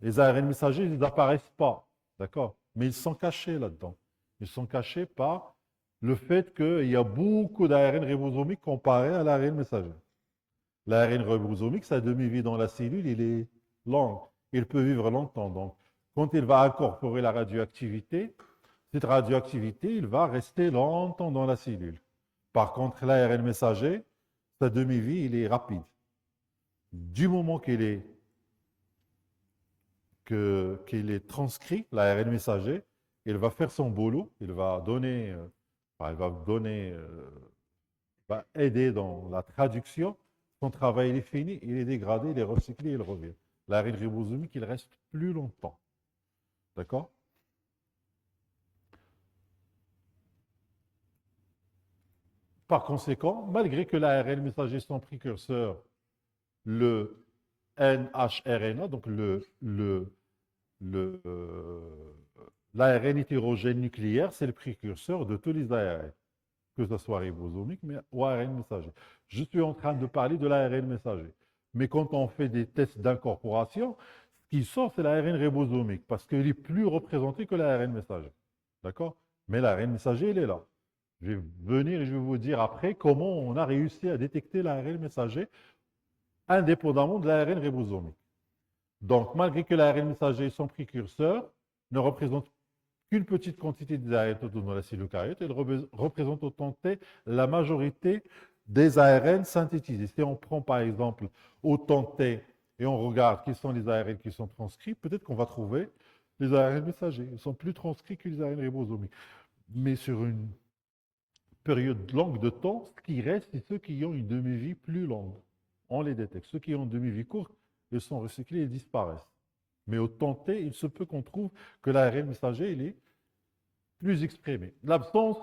les ARN messagers, ils n'apparaissent pas, d'accord? Mais ils sont cachés là-dedans. Ils sont cachés par le fait qu'il y a beaucoup d'ARN ribosomiques comparé à l'ARN messager. L'ARN ribosomique, sa demi-vie dans la cellule, il est longue. Il peut vivre longtemps. Donc, quand il va incorporer la radioactivité, cette radioactivité, il va rester longtemps dans la cellule. Par contre, l'ARN messager, sa demi-vie, il est rapide. Du moment qu'il est transcrit, l'ARN messager, il va faire son boulot, il va aider dans la traduction. Son travail il est fini, il est dégradé, il est recyclé, il revient. L'ARN ribosomique, il reste plus longtemps. D'accord? Par conséquent, malgré que l'ARN messager son précurseur, le NHRNA, donc l'ARN hétérogène nucléaire, c'est le précurseur de tous les ARN, que ce soit ribosomique ou ARN messager. Je suis en train de parler de l'ARN messager. Mais quand on fait des tests d'incorporation, ce qui sort, c'est l'ARN ribosomique, parce qu'il est plus représenté que l'ARN messager. D'accord? Mais l'ARN messager, il est là. Je vais venir et je vais vous dire après comment on a réussi à détecter l'ARN messager indépendamment de l'ARN ribosomique. Donc, malgré que l'ARN messager, son précurseur, ne représente qu'une petite quantité des ARN dans la cellule eucaryote, il représente autant T la majorité des ARN synthétisés. Si on prend par exemple autant T et on regarde quels sont les ARN qui sont transcrits, peut-être qu'on va trouver les ARN messagers. Ils sont plus transcrits que les ARN ribosomiques. Mais sur une période longue de temps, ce qui reste, c'est ceux qui ont une demi-vie plus longue. On les détecte. Ceux qui ont une demi-vie courte, ils sont recyclés et disparaissent. Mais au temps T, il se peut qu'on trouve que l'ARN messager, il est plus exprimé. L'absence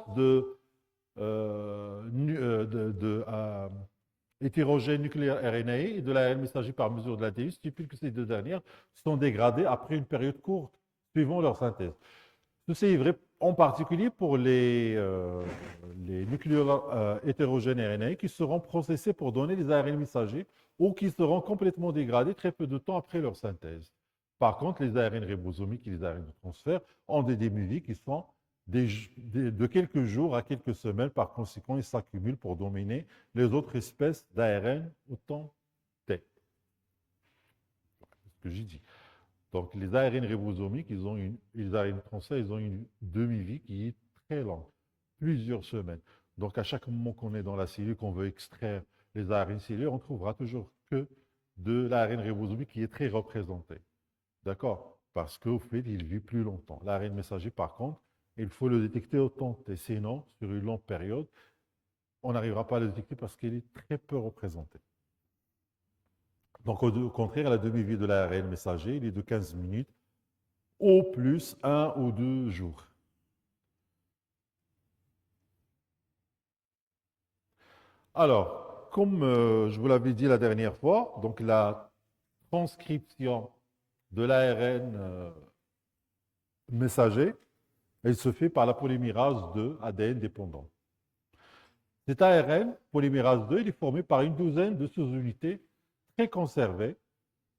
hétérogène nucléaire RNA et de l'ARN messager par mesure de l'ADN stipule que ces deux dernières sont dégradées après une période courte, suivant leur synthèse. Ceci est vrai en particulier pour les nucléaires hétérogènes RNA qui seront processés pour donner les ARN messagers ou qui seront complètement dégradés très peu de temps après leur synthèse. Par contre, les ARN ribosomiques et les ARN de transfert ont des demi-vies qui sont de quelques jours à quelques semaines. Par conséquent, ils s'accumulent pour dominer les autres espèces d'ARN au temps T. C'est ce que j'ai dit. Donc, les ARN ribosomiques, les ARN de transfert, ils ont une demi-vie qui est très longue, plusieurs semaines. Donc, à chaque moment qu'on est dans la cellule, qu'on veut extraire les ARN cellulaires, on trouvera toujours que de l'ARN ribosomique qui est très représenté. D'accord? Parce qu'au fait, il vit plus longtemps. L'ARN messager, par contre, il faut le détecter au temps T. Sinon, sur une longue période, on n'arrivera pas à le détecter parce qu'il est très peu représenté. Donc, au contraire, la demi-vie de l'ARN messager, il est de 15 minutes, au plus 1 ou 2 jours. Alors, comme je vous l'avais dit la dernière fois, donc la transcription de l'ARN messager, elle se fait par la polymérase 2 ADN dépendant. Cet ARN, polymérase 2, il est formé par une douzaine de sous-unités très conservées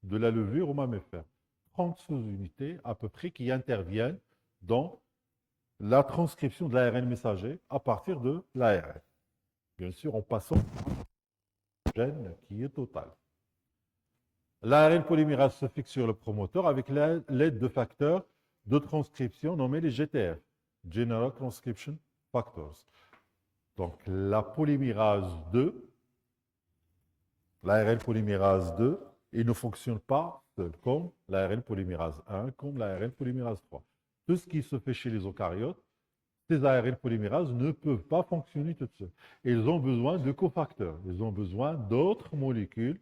de la levure au mammifère. 30 sous-unités à peu près qui interviennent dans la transcription de l'ARN messager à partir de l'ARN. Bien sûr, en passant au gène qui est total. L'ARN polymérase se fixe sur le promoteur avec l'aide de facteurs de transcription nommés les GTF, General Transcription Factors. Donc, la polymérase 2, l'ARN polymérase 2, il ne fonctionne pas seul, comme l'ARN polymérase 1, comme l'ARN polymérase 3. Tout ce qui se fait chez les eucaryotes, ces ARN polymérases ne peuvent pas fonctionner toutes seules. Ils ont besoin de cofacteurs, ils ont besoin d'autres molécules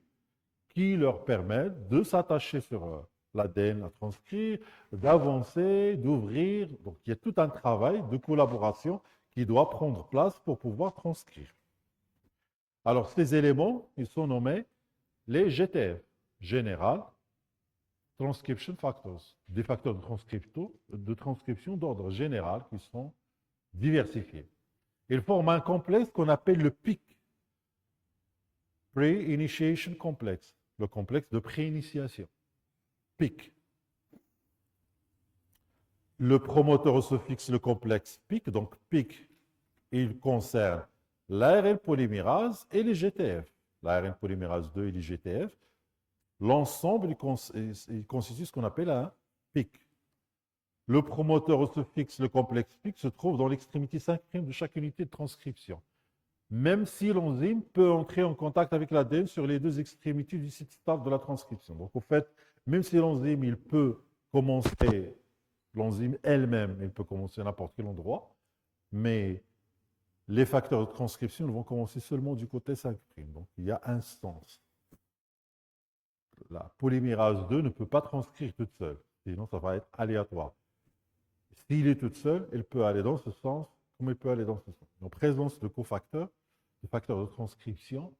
qui leur permettent de s'attacher sur l'ADN à transcrire, d'avancer, d'ouvrir. Donc, il y a tout un travail de collaboration qui doit prendre place pour pouvoir transcrire. Alors, ces éléments, ils sont nommés les GTF, General Transcription Factors, des facteurs de transcription d'ordre général qui sont diversifiés. Ils forment un complexe qu'on appelle le PIC, Pre-Initiation Complex, le complexe de préinitiation, PIC. Le promoteur se fixe le complexe PIC, donc PIC, il concerne l'ARN polymérase et les GTF, l'ARN polymérase 2 et les GTF. L'ensemble, il constitue ce qu'on appelle un PIC. Le promoteur se fixe le complexe PIC se trouve dans l'extrémité 5' de chaque unité de transcription. Même si l'enzyme peut entrer en contact avec l'ADN sur les deux extrémités du site start de la transcription. Donc, au fait, même si l'enzyme, il peut commencer, l'enzyme elle-même, elle peut commencer à n'importe quel endroit, mais les facteurs de transcription vont commencer seulement du côté 5'. Donc, il y a un sens. La polymérase 2 ne peut pas transcrire toute seule, sinon ça va être aléatoire. S'il est toute seule, elle peut aller dans ce sens, comme elle peut aller dans ce sens. En présence de cofacteurs, de facteurs de transcription,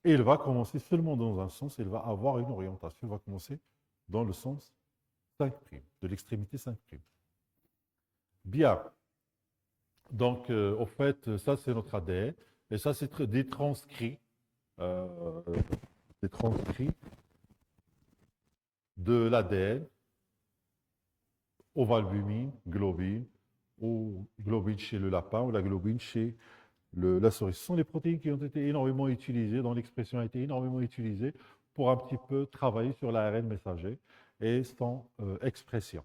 et elle va commencer seulement dans un sens, elle va avoir une orientation, elle va commencer dans le sens 5', de l'extrémité 5'. Bien. Donc, au fait, ça c'est notre ADN, et ça c'est des transcrits de l'ADN ovalbumine, globine, ou globine chez le lapin, ou la globine chez la souris. Ce sont des protéines qui ont été énormément utilisées, dont l'expression a été énormément utilisée pour un petit peu travailler sur l'ARN messager et son expression.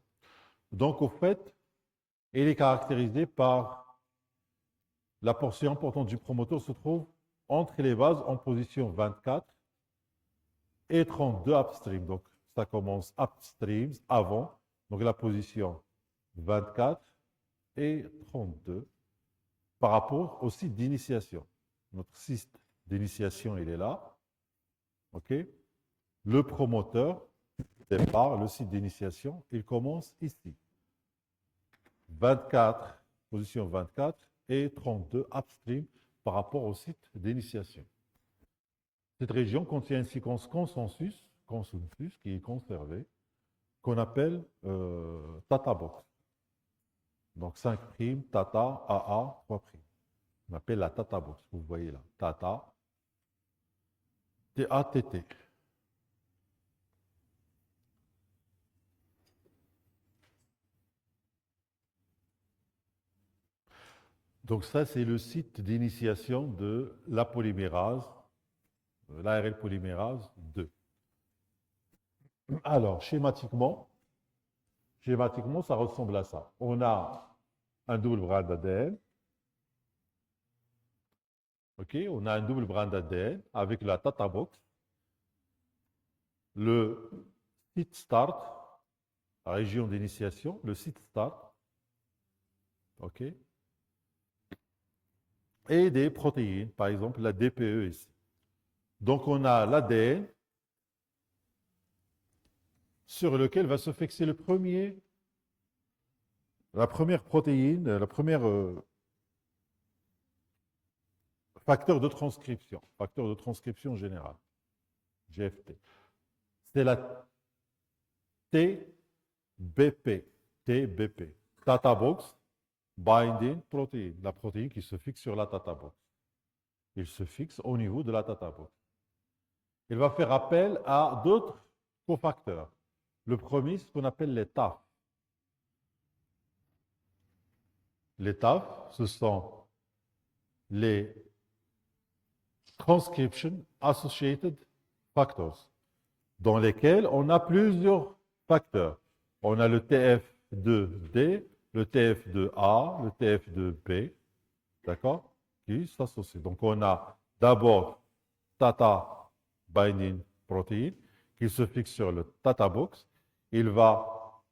Donc, au fait, elle est caractérisée par la portion importante du promoteur se trouve entre les bases en position 24 et 32 upstream. Donc, ça commence upstream, avant, donc la position 24 et 32 par rapport au site d'initiation. Notre site d'initiation, il est là. OK? Le promoteur, départ, le site d'initiation, il commence ici. 24, position 24 et 32 upstream par rapport au site d'initiation. Cette région contient une séquence consensus qui est conservée, qu'on appelle Tata Box. Donc 5', Tata, AA, 3'. On appelle la Tata Box, vous voyez là. Tata, T-A-T-T. Donc ça, c'est le site d'initiation de la polymérase, l'ARN polymérase 2. Alors, schématiquement, ça ressemble à ça. On a un double brin d'ADN. OK, on a un double brin d'ADN avec la Tata Box. Le site start, la région d'initiation, le site start. OK. Et des protéines, par exemple la DPE ici. Donc on a l'ADN sur lequel va se fixer la première protéine, la première facteur de transcription générale, GFT. C'est la TBP, TBP, Tata Box Binding Protein, la protéine qui se fixe sur la Tata Box. Il se fixe au niveau de la Tata Box. Il va faire appel à d'autres cofacteurs. Le premier, c'est ce qu'on appelle les TAF. Les TAF, ce sont les Transcription Associated Factors, dans lesquels on a plusieurs facteurs. On a le TF2D, le TF2A, le TF2B, d'accord, qui s'associent. Donc on a d'abord Tata Binding Protein qui se fixe sur le Tata Box. Il va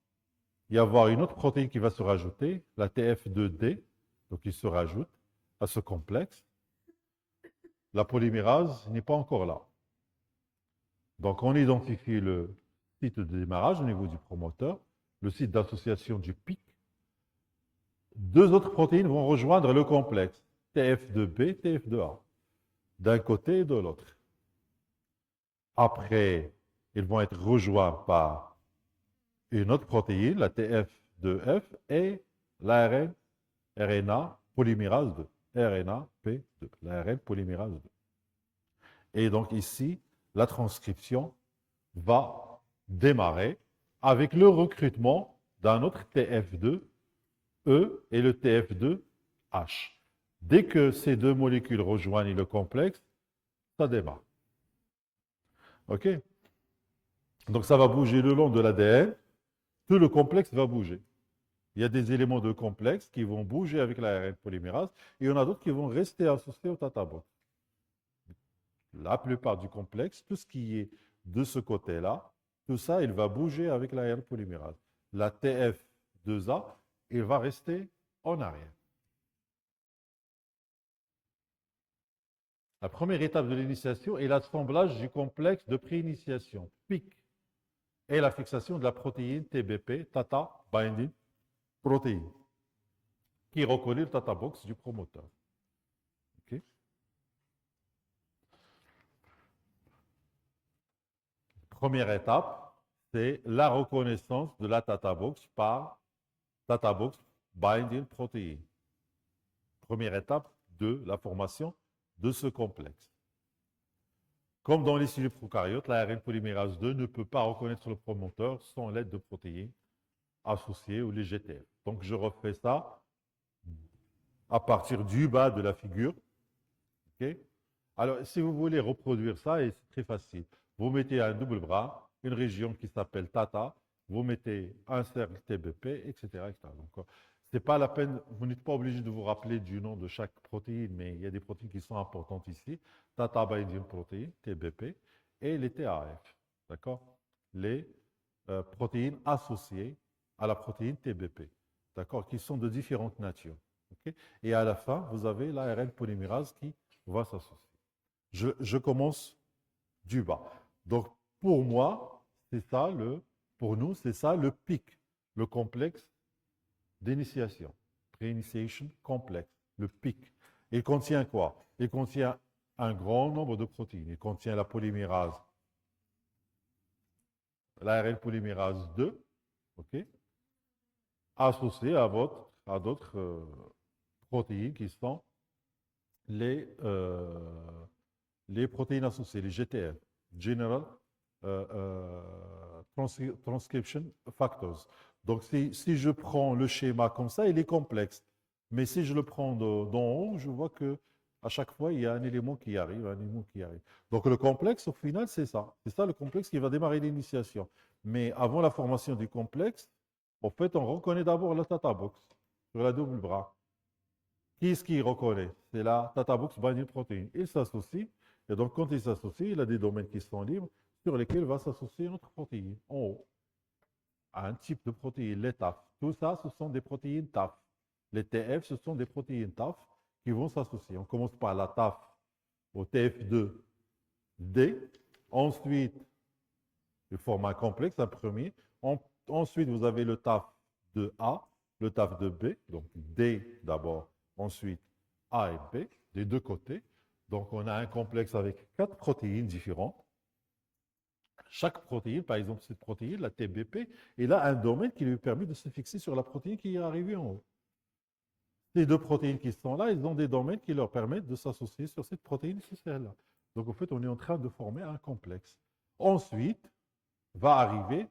y avoir une autre protéine qui va se rajouter, la TF2D, donc il se rajoute à ce complexe. La polymérase n'est pas encore là. Donc on identifie le site de démarrage au niveau du promoteur, le site d'association du pic. Deux autres protéines vont rejoindre le complexe, TF2B, TF2A, d'un côté et de l'autre. Après, ils vont être rejoints par une autre protéine, la TF2F, et l'ARN, RNA polymérase 2, RNA-P2, l'ARN polymérase 2. Et donc ici, la transcription va démarrer avec le recrutement d'un autre TF2E et le TF2H. Dès que ces deux molécules rejoignent le complexe, ça démarre. OK? Donc ça va bouger le long de l'ADN. Tout le complexe va bouger. Il y a des éléments de complexe qui vont bouger avec l'ARN polymérase et il y en a d'autres qui vont rester associés au Tata Box. La plupart du complexe, tout ce qui est de ce côté-là, tout ça, il va bouger avec l'ARN polymérase. La TF2A, il va rester en arrière. La première étape de l'initiation est l'assemblage du complexe de pré-initiation, PIC, et la fixation de la protéine TBP, Tata Binding Protein, qui reconnaît le Tata Box du promoteur. Okay. Première étape, c'est la reconnaissance de la Tata Box par Tata Box Binding Protein. Première étape de la formation de ce complexe. Comme dans les cellules prokaryotes, l'ARN polymérase 2 ne peut pas reconnaître le promoteur sans l'aide de protéines associées ou les GTF. Donc je refais ça à partir du bas de la figure. Okay. Alors, si vous voulez reproduire ça, c'est très facile. Vous mettez un double bras, une région qui s'appelle Tata, vous mettez un cercle TBP, etc. etc. Donc, c'est pas la peine, vous n'êtes pas obligé de vous rappeler du nom de chaque protéine, mais il y a des protéines qui sont importantes ici. Tata Binding Protein, TBP, et les TAF, d'accord? Les protéines associées à la protéine TBP, d'accord? Qui sont de différentes natures. Okay? Et à la fin, vous avez l'ARN polymérase qui va s'associer. Je commence du bas. Donc, pour moi, c'est ça pour nous, c'est ça le PIC, le complexe d'initiation. Pre-initiation complex, le PIC. Il contient quoi? Il contient un grand nombre de protéines. Il contient la polymérase, l'ARN polymérase 2, ok, associé à d'autres protéines qui sont les protéines associées, les GTF, General Transcription Factors. Donc, si je prends le schéma comme ça, il est complexe. Mais si je le prends d'en haut, je vois que à chaque fois, il y a un élément qui arrive, un élément qui arrive. Donc, le complexe, au final, c'est ça. C'est ça le complexe qui va démarrer l'initiation. Mais avant la formation du complexe, en fait, on reconnaît d'abord la Tata Box sur la double bras. Qui est-ce qui reconnaît? C'est la Tata Box Binding Protein. Il s'associe. Et donc, quand il s'associe, il a des domaines qui sont libres sur lesquels va s'associer notre protéine en haut. À un type de protéine, les TAF. Tout ça, ce sont des protéines TAF. Les TF, ce sont des protéines TAF qui vont s'associer. On commence par la TAF au TF2D. Ensuite, Il forme un complexe, un premier. Ensuite, vous avez le taf de A, le taf de B, donc D d'abord, ensuite A et B, des deux côtés. Donc, on a un complexe avec 4 protéines différentes. Chaque protéine, par exemple, cette protéine, la TBP, elle a un domaine qui lui permet de se fixer sur la protéine qui est arrivée en haut. Les deux protéines qui sont là, ils ont des domaines qui leur permettent de s'associer sur cette protéine sur celle-là. Donc, en fait, on est en train de former un complexe. Ensuite, va arriver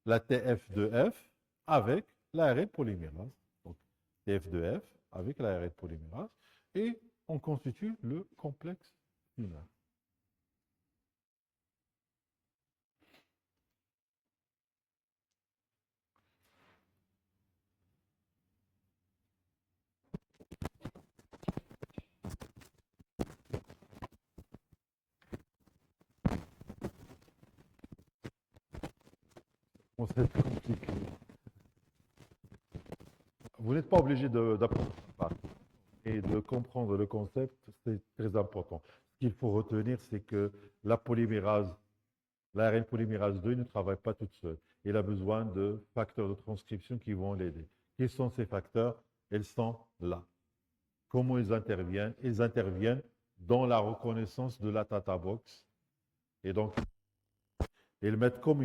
la TF de F avec l'ARN polymérase. Donc, TF de F avec l'ARN polymérase. Et on constitue le complexe final. On sait compliqué. Vous n'êtes pas obligé d'apprendre ça. Et de comprendre le concept, c'est très important. Ce qu'il faut retenir, c'est que la polymérase, l'ARN polymérase 2 ne travaille pas toute seule. Elle a besoin de facteurs de transcription qui vont l'aider. Quels sont ces facteurs? Ils sont là. Comment ils interviennent? Ils interviennent dans la reconnaissance de la data box. Et donc, ils mettent comme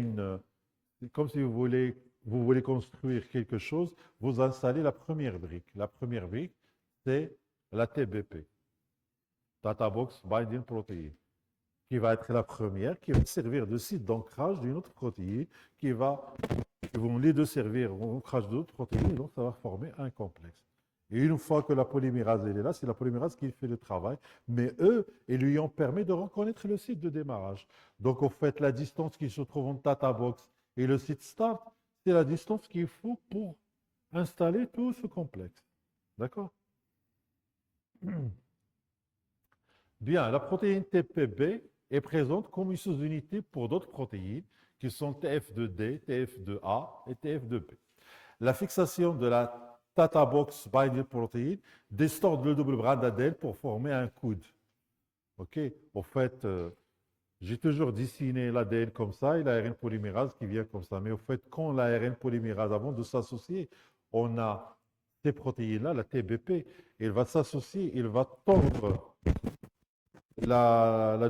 si vous voulez construire quelque chose, vous installez la première brique. La première brique, c'est la TBP, Data Box Binding Protein, qui va être la première, qui va servir de site d'ancrage d'une autre protéine, qui vont les deux servir au ancrage d'autres protéines, donc ça va former un complexe. Et une fois que la polymérase est là, c'est la polymérase qui fait le travail, mais eux, ils lui ont permis de reconnaître le site de démarrage. Donc, en fait, la distance qui se trouve en data box et le site start, c'est la distance qu'il faut pour installer tout ce complexe. D'accord? Bien, la protéine TPB est présente comme une sous-unité pour d'autres protéines qui sont TF2D, TF2A et TF2B. La fixation de la Tata Box Binding Protein distorde le double bras d'ADN pour former un coude. OK? En fait, j'ai toujours dessiné l'ADN comme ça et l'ARN polymérase qui vient comme ça. Mais au fait, quand l'ARN polymérase, avant de s'associer, on a ces protéines-là, la TBP, il va s'associer, il va tordre le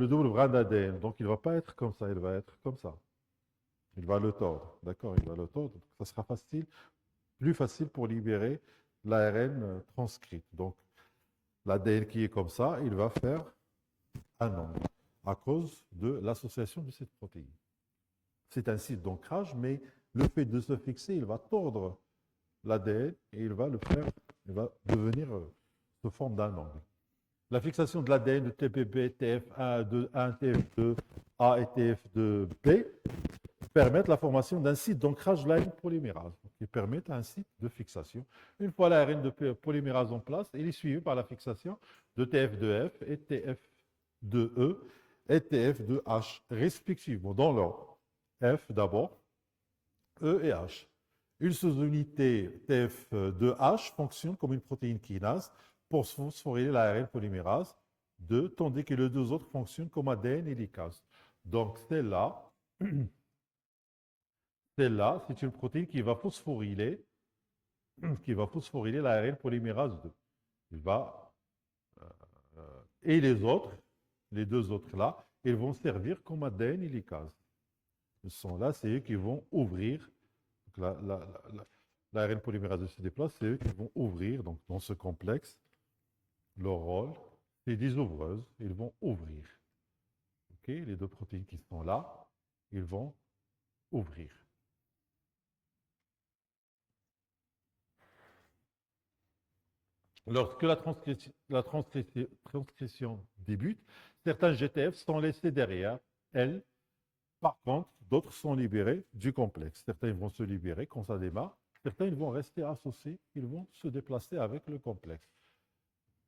double bras d'ADN. Donc, il ne va pas être comme ça, il va être comme ça. Il va le tordre, d'accord? Il va le tordre. Ça sera plus facile pour libérer l'ARN transcrite. Donc, l'ADN qui est comme ça, il va faire un angle à cause de l'association de cette protéine. C'est un site d'ancrage, mais le fait de se fixer, il va tordre l'ADN et il va devenir sous forme d'un angle. La fixation de l'ADN de TPB, TF1, TF2A et TF2B permettent la formation d'un site d'ancrage de l'ARN polymérase, qui permettent un site de fixation. Une fois l'ARN de polymérase en place, il est suivi par la fixation de TF2F et TF2E et TF2H, respectivement, dans l'ordre. F d'abord, E et H. Une sous-unité TF2H fonctionne comme une protéine kinase pour phosphoryler l'ARN polymérase 2, tandis que les deux autres fonctionnent comme ADN hélicase. Donc, celle-là, c'est une protéine qui va phosphoryler l'ARN polymérase 2. Et les deux autres là, ils vont servir comme ADN hélicase. Ils sont là, c'est eux qui vont ouvrir. L'ARN polymérase se déplace, c'est eux qui vont ouvrir donc, dans ce complexe. Leur rôle, c'est des ouvreuses. Ils vont ouvrir. Okay? Les deux protéines qui sont là, ils vont ouvrir. Lorsque la transcription débute, certains GTF sont laissés derrière elles. Par contre, d'autres sont libérés du complexe. Certains vont se libérer quand ça démarre. Certains vont rester associés. Ils vont se déplacer avec le complexe.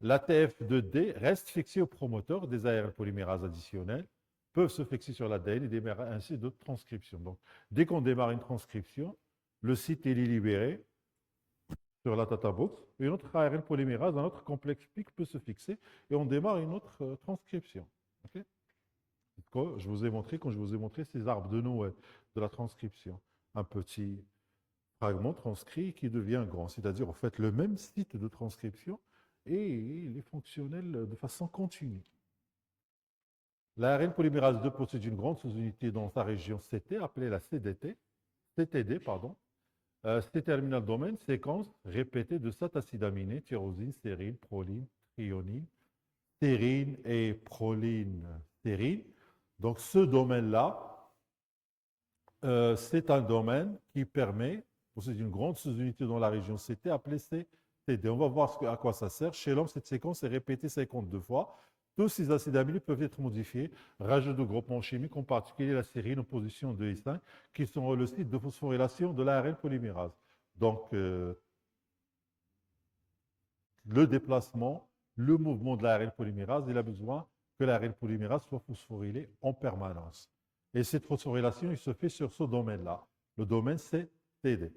L'ATF2D reste fixé au promoteur des ARN polymérases additionnelles, peuvent se fixer sur l'ADN et démarrer ainsi d'autres transcriptions. Donc, dès qu'on démarre une transcription, le site est libéré sur la data box. Une autre ARN polymérase, un autre complexe PIC peut se fixer et on démarre une autre transcription. Okay? Je vous ai montré, quand je vous ai montré ces arbres de Noël, de la transcription, un petit fragment transcrit qui devient grand, c'est-à-dire en fait le même site de transcription et il est fonctionnel de façon continue. L'ARN polymérase 2 possède une grande sous-unité dans sa région CT, appelée la CTD, pardon. C-terminal domaine, séquence répétée de 7 acides aminés, tyrosine, sérine, proline, thionine, stérine et proline, stérine. Donc ce domaine-là, c'est un domaine qui permet, possède une grande sous-unité dans la région CT, appelée CTD. On va voir à quoi ça sert. Chez l'homme, cette séquence est répétée 52 fois. Tous ces acides aminés peuvent être modifiés, rajout de groupements chimiques, en particulier la sérine en position 2 et 5, qui sont le site de phosphorylation de l'ARN polymérase. Donc, le déplacement, le mouvement de l'ARN polymérase, il a besoin que l'ARN polymérase soit phosphorylé en permanence. Et cette phosphorylation, il se fait sur ce domaine-là. Le domaine, c'est TD.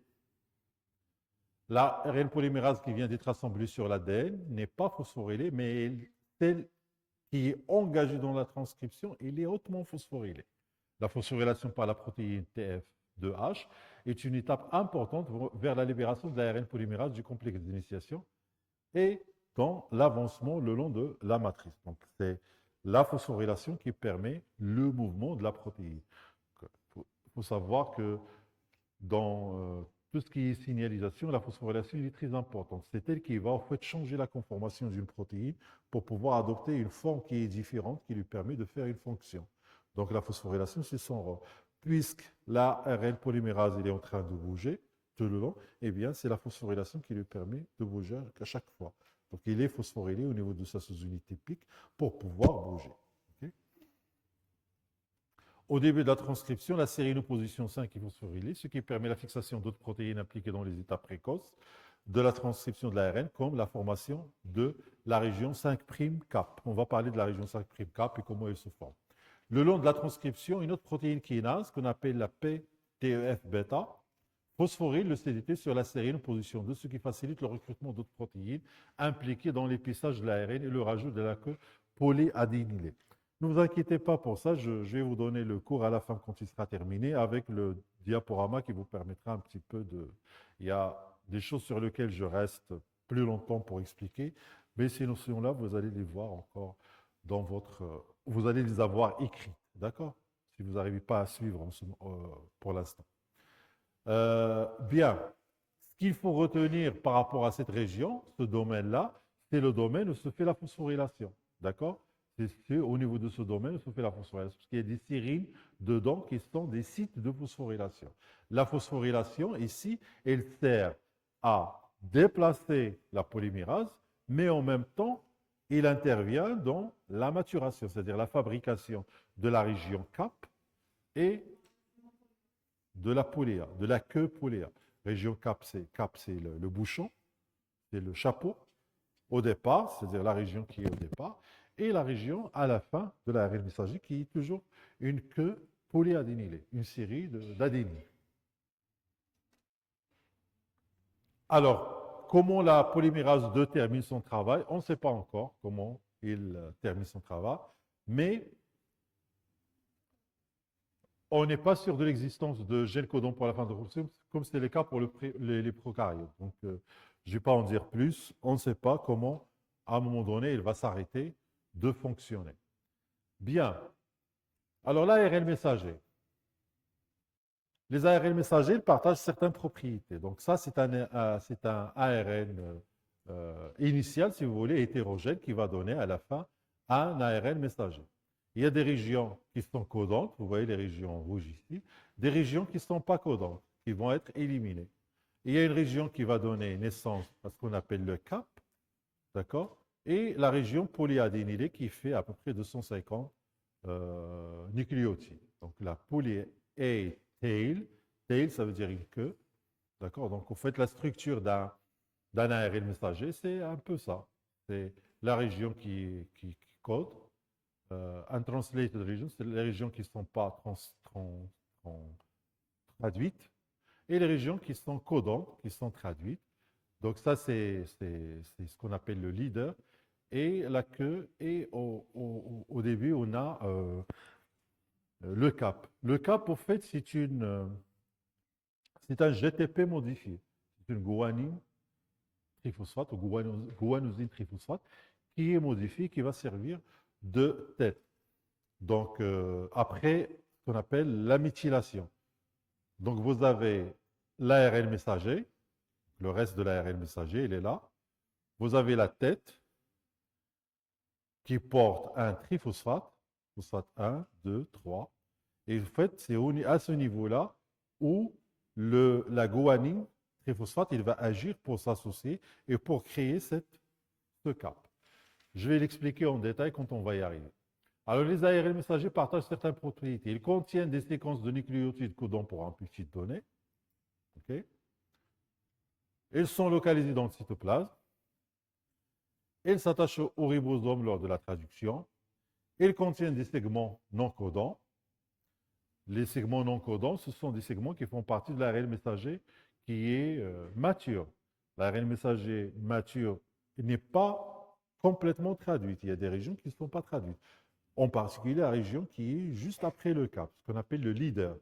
L'ARN polymérase qui vient d'être assemblée sur l'ADN n'est pas phosphorylée, mais celle qui est engagé dans la transcription, il est hautement phosphorylé. La phosphorylation par la protéine TF2H est une étape importante vers la libération de l'ARN polymérase du complexe d'initiation et dans l'avancement le long de la matrice. Donc, c'est la phosphorylation qui permet le mouvement de la protéine. Il faut savoir que dans tout ce qui est signalisation, la phosphorylation est très importante. C'est elle qui va en fait changer la conformation d'une protéine pour pouvoir adopter une forme qui est différente, qui lui permet de faire une fonction. Donc la phosphorylation, c'est son rôle. Puisque l'ARN polymérase il est en train de bouger tout le long, eh bien c'est la phosphorylation qui lui permet de bouger à chaque fois. Donc il est phosphorylé au niveau de sa sous-unité pic pour pouvoir bouger. Au début de la transcription, la sérine en position 5 est phosphorylée, ce qui permet la fixation d'autres protéines impliquées dans les étapes précoces de la transcription de l'ARN, comme la formation de la région 5' cap. On va parler de la région 5' cap et comment elle se forme. Le long de la transcription, une autre protéine kinase, qu'on appelle la PTEF-bêta, phosphoryle le CDT sur la sérine en position 2, ce qui facilite le recrutement d'autres protéines impliquées dans l'épissage de l'ARN et le rajout de la queue polyadénylée. Ne vous inquiétez pas pour ça, je vais vous donner le cours à la fin quand il sera terminé avec le diaporama qui vous permettra un petit peu de... Il y a des choses sur lesquelles je reste plus longtemps pour expliquer, mais ces notions-là, vous allez les voir encore dans votre... Vous allez les avoir écrites, d'accord? Si vous n'arrivez pas à suivre pour l'instant. Bien, ce qu'il faut retenir par rapport à cette région, ce domaine-là, c'est le domaine où se fait la phosphorylation, d'accord? C'est au niveau de ce domaine où se fait la phosphorylation, parce qu'il y a des sérines dedans qui sont des sites de phosphorylation. La phosphorylation, ici, elle sert à déplacer la polymérase, mais en même temps, il intervient dans la maturation, c'est-à-dire la fabrication de la région CAP et de la poléa, de la queue poléa. Région CAP, c'est le bouchon, c'est le chapeau au départ, c'est-à-dire la région qui est au départ, et la région à la fin de l'ARN messager qui est toujours une queue polyadénylée, une série d'adényles. Alors, comment la polymérase 2 termine son travail? On ne sait pas encore comment il termine son travail, mais on n'est pas sûr de l'existence de gènes codants pour la fin de reproduction, comme c'est le cas pour les prokaryotes. Donc, je ne vais pas en dire plus. On ne sait pas comment, à un moment donné, il va s'arrêter de fonctionner. Bien. Alors, l'ARN messager. Les ARN messagers partagent certaines propriétés. Donc, ça, c'est un ARN initial, si vous voulez, hétérogène, qui va donner à la fin un ARN messager. Il y a des régions qui sont codantes, vous voyez les régions rouges ici, des régions qui ne sont pas codantes, qui vont être éliminées. Il y a une région qui va donner naissance à ce qu'on appelle le CAP, d'accord? Et la région polyadénylée qui fait à peu près 250 nucléotides. Donc la poly A tail, tail ça veut dire une queue, d'accord? Donc en fait la structure d'un ARN messager, c'est un peu ça. C'est la région qui code. Untranslated regions, c'est les régions qui ne sont pas traduites, et les régions qui sont codantes, qui sont traduites. Donc ça, c'est ce qu'on appelle le leader. Et la queue, et au début, on a Le cap. Le cap, au fait, c'est un GTP modifié. C'est une guanine triphosphate ou guanosine triphosphate qui est modifiée, qui va servir de tête. Donc, après, ce qu'on appelle la méthylation. Donc, vous avez l'ARN messager, le reste de l'ARN messager, il est là. Vous avez la tête qui porte un triphosphate, phosphate 1, 2, 3. Et en fait, c'est à ce niveau-là où la guanine triphosphate, il va agir pour s'associer et pour créer ce cap. Je vais l'expliquer en détail quand on va y arriver. Alors, les ARN messagers partagent certaines propriétés. Ils contiennent des séquences de nucléotides codants pour un peptide donné. Okay. Ils sont localisés dans le cytoplasme. Ils s'attachent au ribosome lors de la traduction. Ils contiennent des segments non codants. Les segments non codants, ce sont des segments qui font partie de l'ARN messager qui est mature. L'ARN messager mature n'est pas complètement traduite. Il y a des régions qui ne sont pas traduites. En particulier la région qui est juste après le cap, ce qu'on appelle le leader.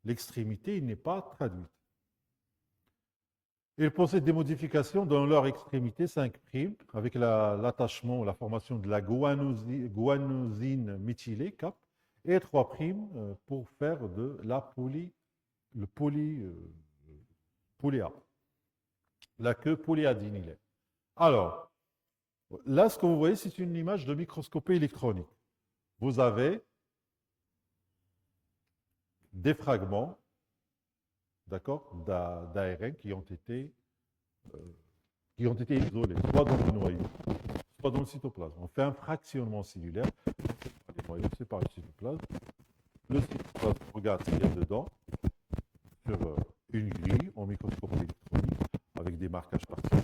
L'extrémité n'est pas traduite. Ils possèdent des modifications dans leur extrémité 5' avec l'attachement, la formation de la guanosine méthylée, cap, et 3' pour faire de la polyA, la queue polyadénylaire. Alors, là, ce que vous voyez, c'est une image de microscopie électronique. Vous avez des fragments, d'accord, d'ARN qui ont été isolés, soit dans le noyau, soit dans le cytoplasme. On fait un fractionnement cellulaire, c'est par les noyaux, c'est par le cytoplasme. Le cytoplasme, regarde ce qu'il y a dedans, sur une grille en microscopie électronique, avec des marquages partiels.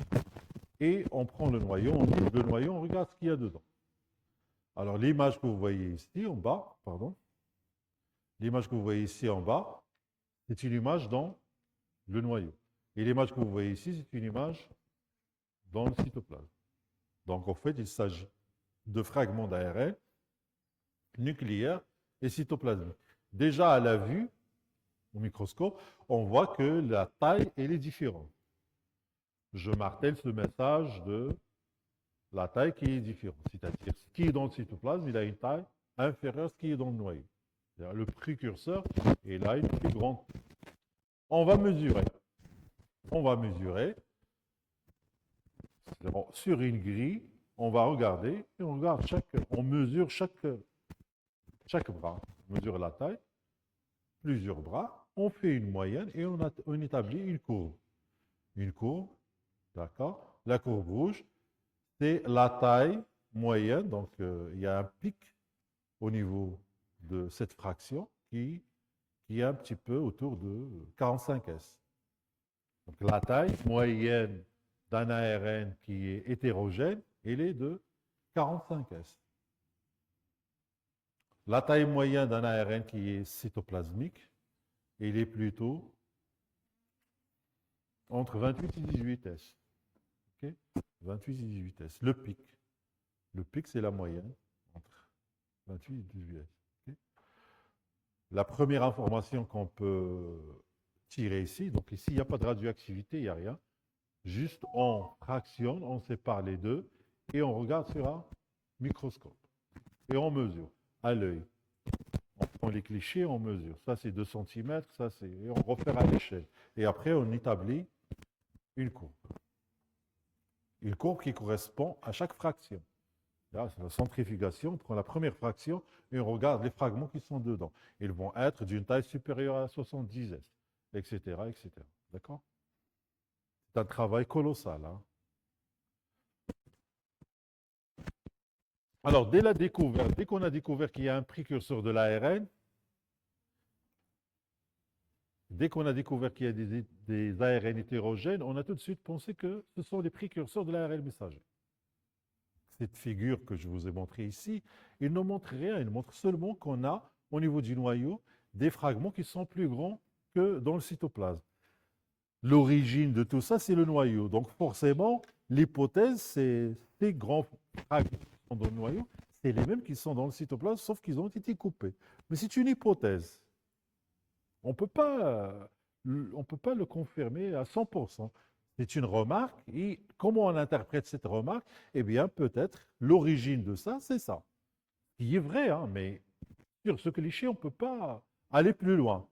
Et on prend le noyau, on ouvre le noyau, on regarde ce qu'il y a dedans. Alors, l'image que vous voyez ici en bas, l'image que vous voyez ici en bas, c'est une image dans le noyau. Et l'image que vous voyez ici, c'est une image dans le cytoplasme. Donc, en fait, il s'agit de fragments d'ARN nucléaires et cytoplasmiques. Déjà, à la vue, au microscope, on voit que la taille, elle est différente. Je martèle ce message de la taille qui est différente. C'est-à-dire, ce qui est dans le cytoplasme, il a une taille inférieure à ce qui est dans le noyau. Le précurseur est là, il est plus grand. On va mesurer. Sur une grille, on va regarder et on mesure chaque bras. On mesure la taille, plusieurs bras, on fait une moyenne et on établit une courbe. Une courbe, d'accord? La courbe rouge, c'est la taille moyenne, donc il y a un pic au niveau de cette fraction qui est un petit peu autour de 45S. Donc la taille moyenne d'un ARN qui est hétérogène, elle est de 45S. La taille moyenne d'un ARN qui est cytoplasmique, elle est plutôt entre 28 et 18S. Okay? 28 et 18S. Le pic, c'est la moyenne entre 28 et 18S. Okay? La première information qu'on peut tirer ici, donc ici, il n'y a pas de radioactivité, il n'y a rien. Juste, on fractionne, on sépare les deux et on regarde sur un microscope. Et on mesure à l'œil. On prend les clichés, on mesure. Ça, c'est 2 cm, et on refait à l'échelle. Et après, on établit une courbe. Une courbe qui correspond à chaque fraction. Là, c'est la centrifugation. On prend la première fraction et on regarde les fragments qui sont dedans. Ils vont être d'une taille supérieure à 70S, etc., etc. D'accord? C'est un travail colossal. Hein? Alors, dès qu'on a découvert qu'il y a un précurseur de l'ARN, dès qu'on a découvert qu'il y a des ARN hétérogènes, on a tout de suite pensé que ce sont les précurseurs de l'ARN messager. Cette figure que je vous ai montrée ici, il ne montre rien, il montre seulement qu'on a, au niveau du noyau, des fragments qui sont plus grands que dans le cytoplasme. L'origine de tout ça, c'est le noyau. Donc forcément, l'hypothèse, c'est ces grands fragments qui sont dans le noyau, c'est les mêmes qui sont dans le cytoplasme, sauf qu'ils ont été coupés. Mais c'est une hypothèse. On ne peut pas le confirmer à 100%. C'est une remarque, et comment on interprète cette remarque? Eh bien, peut-être l'origine de ça, c'est ça. Ce qui est vrai, hein, mais sur ce cliché, on ne peut pas aller plus loin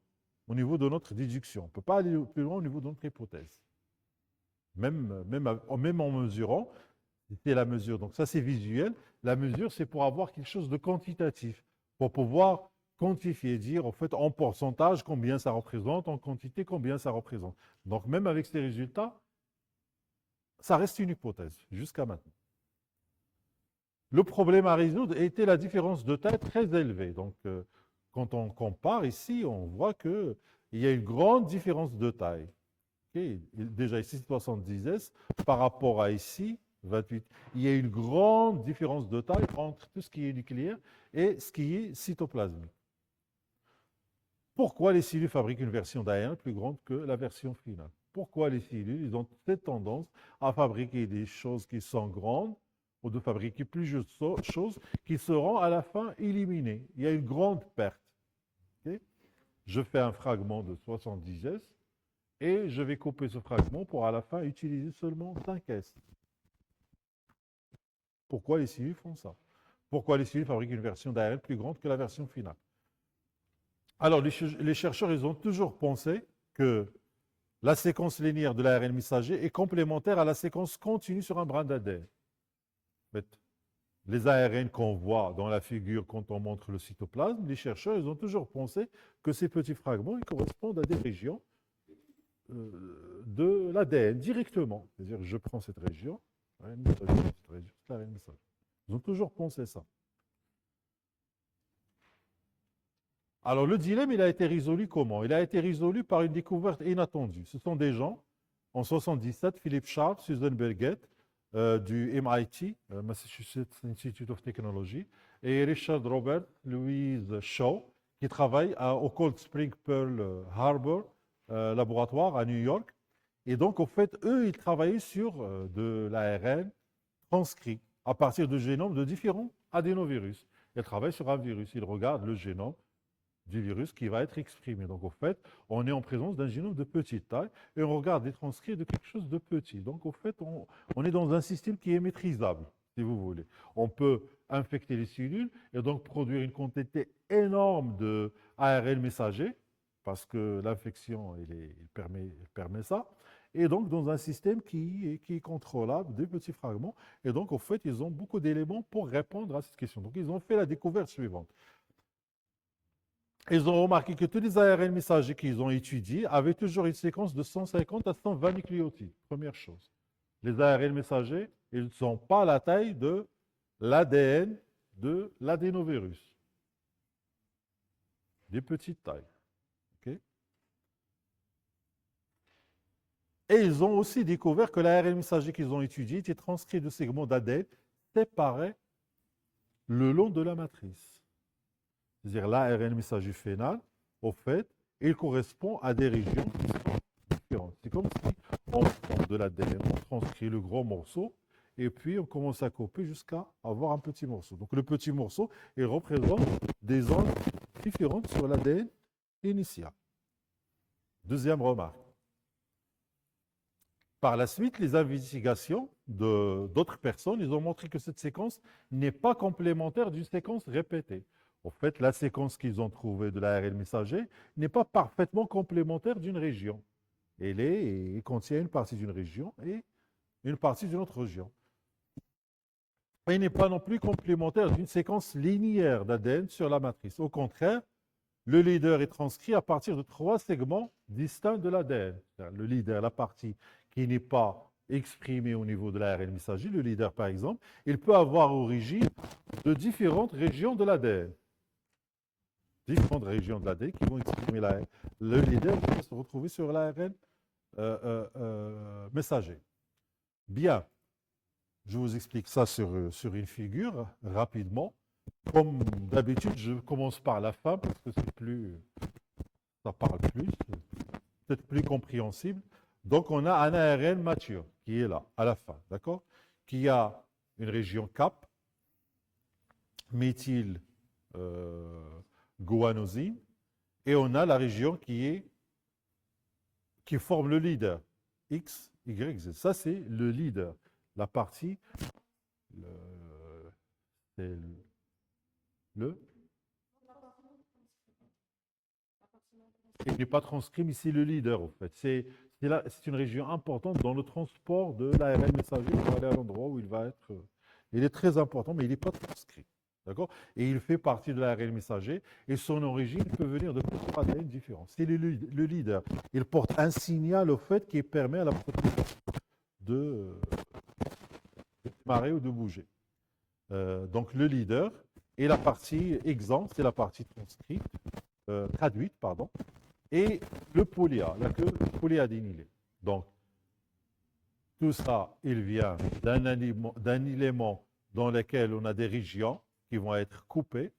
au niveau de notre déduction. On ne peut pas aller plus loin au niveau de notre hypothèse. Même en mesurant, c'est la mesure. Donc ça, c'est visuel. La mesure, c'est pour avoir quelque chose de quantitatif, pour pouvoir quantifier, dire en fait en pourcentage combien ça représente, en quantité combien ça représente. Donc même avec ces résultats, ça reste une hypothèse jusqu'à maintenant. Le problème à résoudre était la différence de taille très élevée. Donc quand on compare ici, on voit qu'il y a une grande différence de taille. Okay. Déjà ici 70S par rapport à ici 28. Il y a une grande différence de taille entre tout ce qui est nucléaire et ce qui est cytoplasmique. Pourquoi les cellules fabriquent une version d'ARN plus grande que la version finale? Pourquoi les cellules ils ont cette tendance à fabriquer des choses qui sont grandes ou de fabriquer plus de choses qui seront à la fin éliminées? Il y a une grande perte. Okay. Je fais un fragment de 70S et je vais couper ce fragment pour à la fin utiliser seulement 5S. Pourquoi les cellules font ça? Pourquoi les cellules fabriquent une version d'ARN plus grande que la version finale? Alors, les chercheurs, ils ont toujours pensé que la séquence linéaire de l'ARN messager est complémentaire à la séquence continue sur un brin d'ADN. Les ARN qu'on voit dans la figure quand on montre le cytoplasme, les chercheurs, ils ont toujours pensé que ces petits fragments ils correspondent à des régions de l'ADN directement. C'est-à-dire, je prends cette région, c'est l'ARN messager. Ils ont toujours pensé ça. Alors, le dilemme, il a été résolu comment? Il a été résolu par une découverte inattendue. Ce sont des gens, en 1977, Philip Sharp, Susan Birgett, du MIT, Massachusetts Institute of Technology, et Richard Robert, Louise Shaw, qui travaillent au Cold Spring Pearl Harbor laboratoire à New York. Et donc, au fait, eux, ils travaillaient sur de l'ARN transcrit à partir de génomes de différents adénovirus. Ils travaillent sur un virus, ils regardent le génome du virus qui va être exprimé. Donc, au fait, on est en présence d'un génome de petite taille et on regarde des transcrits de quelque chose de petit. Donc, au fait, on est dans un système qui est maîtrisable, si vous voulez. On peut infecter les cellules et donc produire une quantité énorme de ARN messager parce que l'infection, elle permet ça. Et donc, dans un système qui est contrôlable, des petits fragments. Et donc, au fait, ils ont beaucoup d'éléments pour répondre à cette question. Donc, ils ont fait la découverte suivante. Ils ont remarqué que tous les ARN messagers qu'ils ont étudiés avaient toujours une séquence de 150 à 120 nucléotides. Première chose. Les ARN messagers, ils ne sont pas la taille de l'ADN de l'adénovirus. Des petites tailles. Okay. Et ils ont aussi découvert que l'ARN messager qu'ils ont étudié était transcrit de segments d'ADN séparés le long de la matrice. C'est-à-dire l'ARN messager final, au fait, il correspond à des régions qui sont différentes. C'est comme si on prend de l'ADN, on transcrit le gros morceau, et puis on commence à couper jusqu'à avoir un petit morceau. Donc le petit morceau, il représente des zones différentes sur l'ADN initial. Deuxième remarque. Par la suite, les investigations d'autres personnes, ils ont montré que cette séquence n'est pas complémentaire d'une séquence répétée. En fait, la séquence qu'ils ont trouvée de l'ARN messager n'est pas parfaitement complémentaire d'une région. Elle contient une partie d'une région et une partie d'une autre région. Elle n'est pas non plus complémentaire d'une séquence linéaire d'ADN sur la matrice. Au contraire, le leader est transcrit à partir de 3 segments distincts de l'ADN. Le leader, la partie qui n'est pas exprimée au niveau de l'ARN messager, le leader par exemple, il peut avoir origine de différentes régions de l'ADN. Différentes régions de l'ADN qui vont exprimer l'ARN. Le leader va se retrouver sur l'ARN messager. Bien, je vous explique ça sur une figure rapidement. Comme d'habitude, je commence par la fin parce que ça parle plus, peut-être plus compréhensible. Donc, on a un ARN mature qui est là, à la fin, d'accord? Qui a une région cap méthyl guanosine, et on a la région qui forme le leader. X, Y, Z. Ça, c'est le leader. La partie, c'est le il n'est pas transcrit, mais c'est le leader, en fait. C'est une région importante dans le transport de l'ARN messager pour aller à l'endroit où il va être. Il est très important, mais il n'est pas transcrit. D'accord? Et il fait partie de l'ARN messager et son origine peut venir de plusieurs ADN différents. C'est le leader. Il porte un signal, au fait, qui permet à la protéine de démarrer ou de bouger. Donc, le leader et la partie exempt, c'est la partie transcrite, traduite, pardon. Et le polyA, la queue polyadénylée. Donc, tout ça, il vient d'un élément dans lequel on a des régions qui vont être coupées,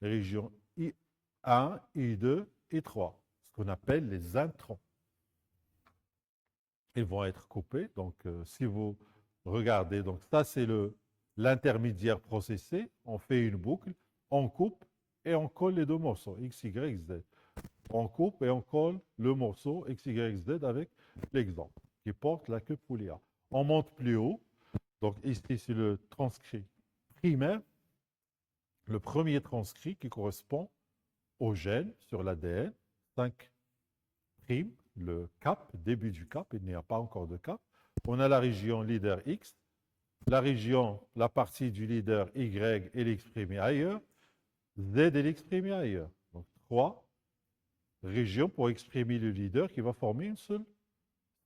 les régions I1, I2 et 3, ce qu'on appelle les introns. Ils vont être coupés. Donc, si vous regardez, donc ça, c'est l'intermédiaire processé. On fait une boucle, on coupe et on colle les deux morceaux, X, Y, Z. On coupe et on colle le morceau X, Y, Z avec l'exemple qui porte la queue polyA. On monte plus haut. Donc ici, c'est le transcrit primaire, le premier transcrit qui correspond au gène sur l'ADN, 5', le cap, début du cap, il n'y a pas encore de cap. On a la région leader X, la partie du leader Y, elle est exprimée ailleurs, Z, elle est exprimée ailleurs. Donc 3 régions pour exprimer le leader qui va former une seule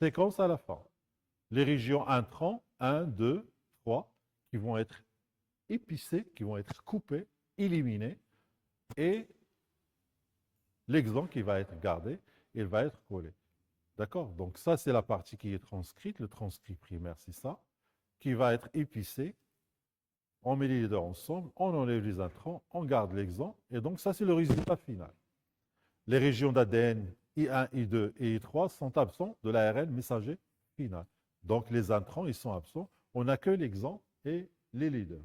séquence à la fin. Les régions intrants, 1, 2, 3, qui vont être épicées, qui vont être coupées, éliminées, et l'exon qui va être gardé, il va être collé. D'accord? Donc ça, c'est la partie qui est transcrite, le transcrit primaire, c'est ça, qui va être épicé. On met les leaders ensemble, on enlève les intrants, on garde l'exon, et donc ça, c'est le résultat final. Les régions d'ADN I1, I2 et I3 sont absents de l'ARN messager final. Donc les intrants, ils sont absents. On n'a que l'exemple et les leaders.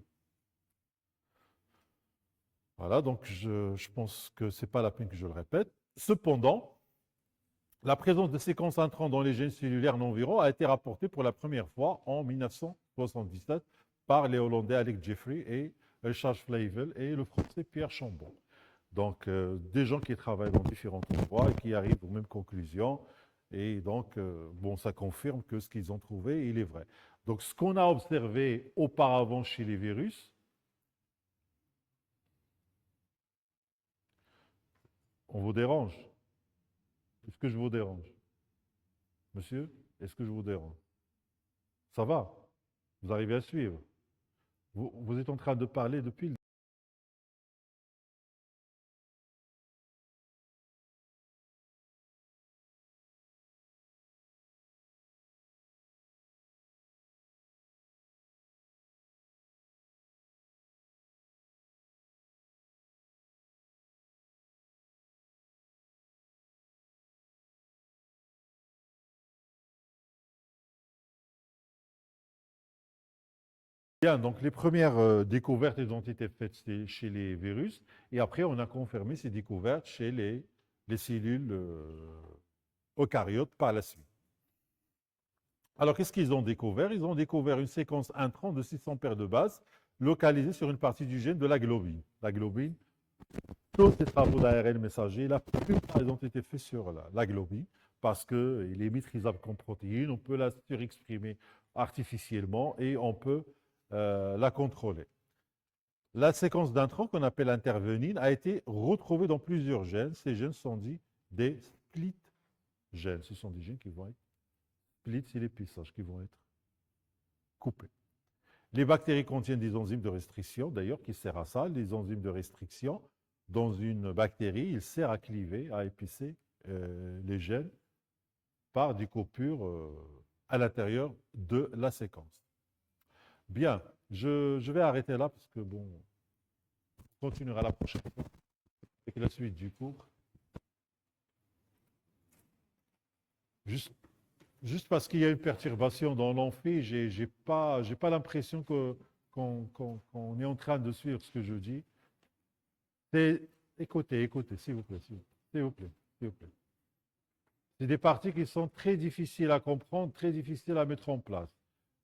Voilà, donc je pense que ce n'est pas la peine que je le répète. Cependant, la présence de séquences intrants dans les gènes cellulaires non viraux a été rapportée pour la première fois en 1977 par les Hollandais Alec Jeffrey et Charles Flavel et le Français Pierre Chambon. Donc, des gens qui travaillent dans différents endroits et qui arrivent aux mêmes conclusions. Et donc, bon, ça confirme que ce qu'ils ont trouvé, il est vrai. Donc, ce qu'on a observé auparavant chez les virus, on vous dérange. Est-ce que je vous dérange? Monsieur, est-ce que je vous dérange? Ça va? Vous arrivez à suivre? Vous êtes en train de parler depuis le... Bien, donc les premières découvertes elles ont été faites chez les virus et après on a confirmé ces découvertes chez les cellules eucaryotes par la suite. Alors qu'est-ce qu'ils ont découvert? Ils ont découvert une séquence intrant de 600 paires de bases localisées sur une partie du gène de la globine. La globine, tous ces travaux d'ARN messager, la plupart ils ont été faits sur la globine parce qu'il est maîtrisable comme protéine, on peut la surexprimer artificiellement et on peut la contrôler. La séquence d'intrants qu'on appelle intervenine a été retrouvée dans plusieurs gènes. Ces gènes sont dits des split gènes. Ce sont des gènes qui vont être split, c'est les pissages qui vont être coupés. Les bactéries contiennent des enzymes de restriction, d'ailleurs, qui servent à ça. Les enzymes de restriction, dans une bactérie, ils servent à cliver, à épicer les gènes par des coupures à l'intérieur de la séquence. Bien, je vais arrêter là parce que, bon, on continuera la prochaine fois avec la suite du cours. Juste parce qu'il y a une perturbation dans l'amphi, j'ai pas l'impression que qu'on est en train de suivre ce que je dis, c'est écoutez, s'il vous plaît, s'il vous plaît, s'il vous plaît. C'est des parties qui sont très difficiles à comprendre, très difficiles à mettre en place.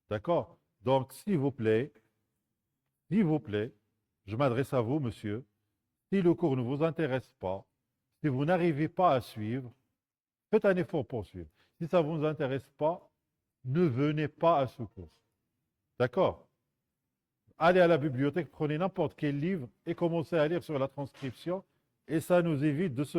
D'accord? Donc, s'il vous plaît, je m'adresse à vous, monsieur. Si le cours ne vous intéresse pas, si vous n'arrivez pas à suivre, faites un effort pour suivre. Si ça ne vous intéresse pas, ne venez pas à ce cours. D'accord? Allez à la bibliothèque, prenez n'importe quel livre et commencez à lire sur la transcription et ça nous évite de se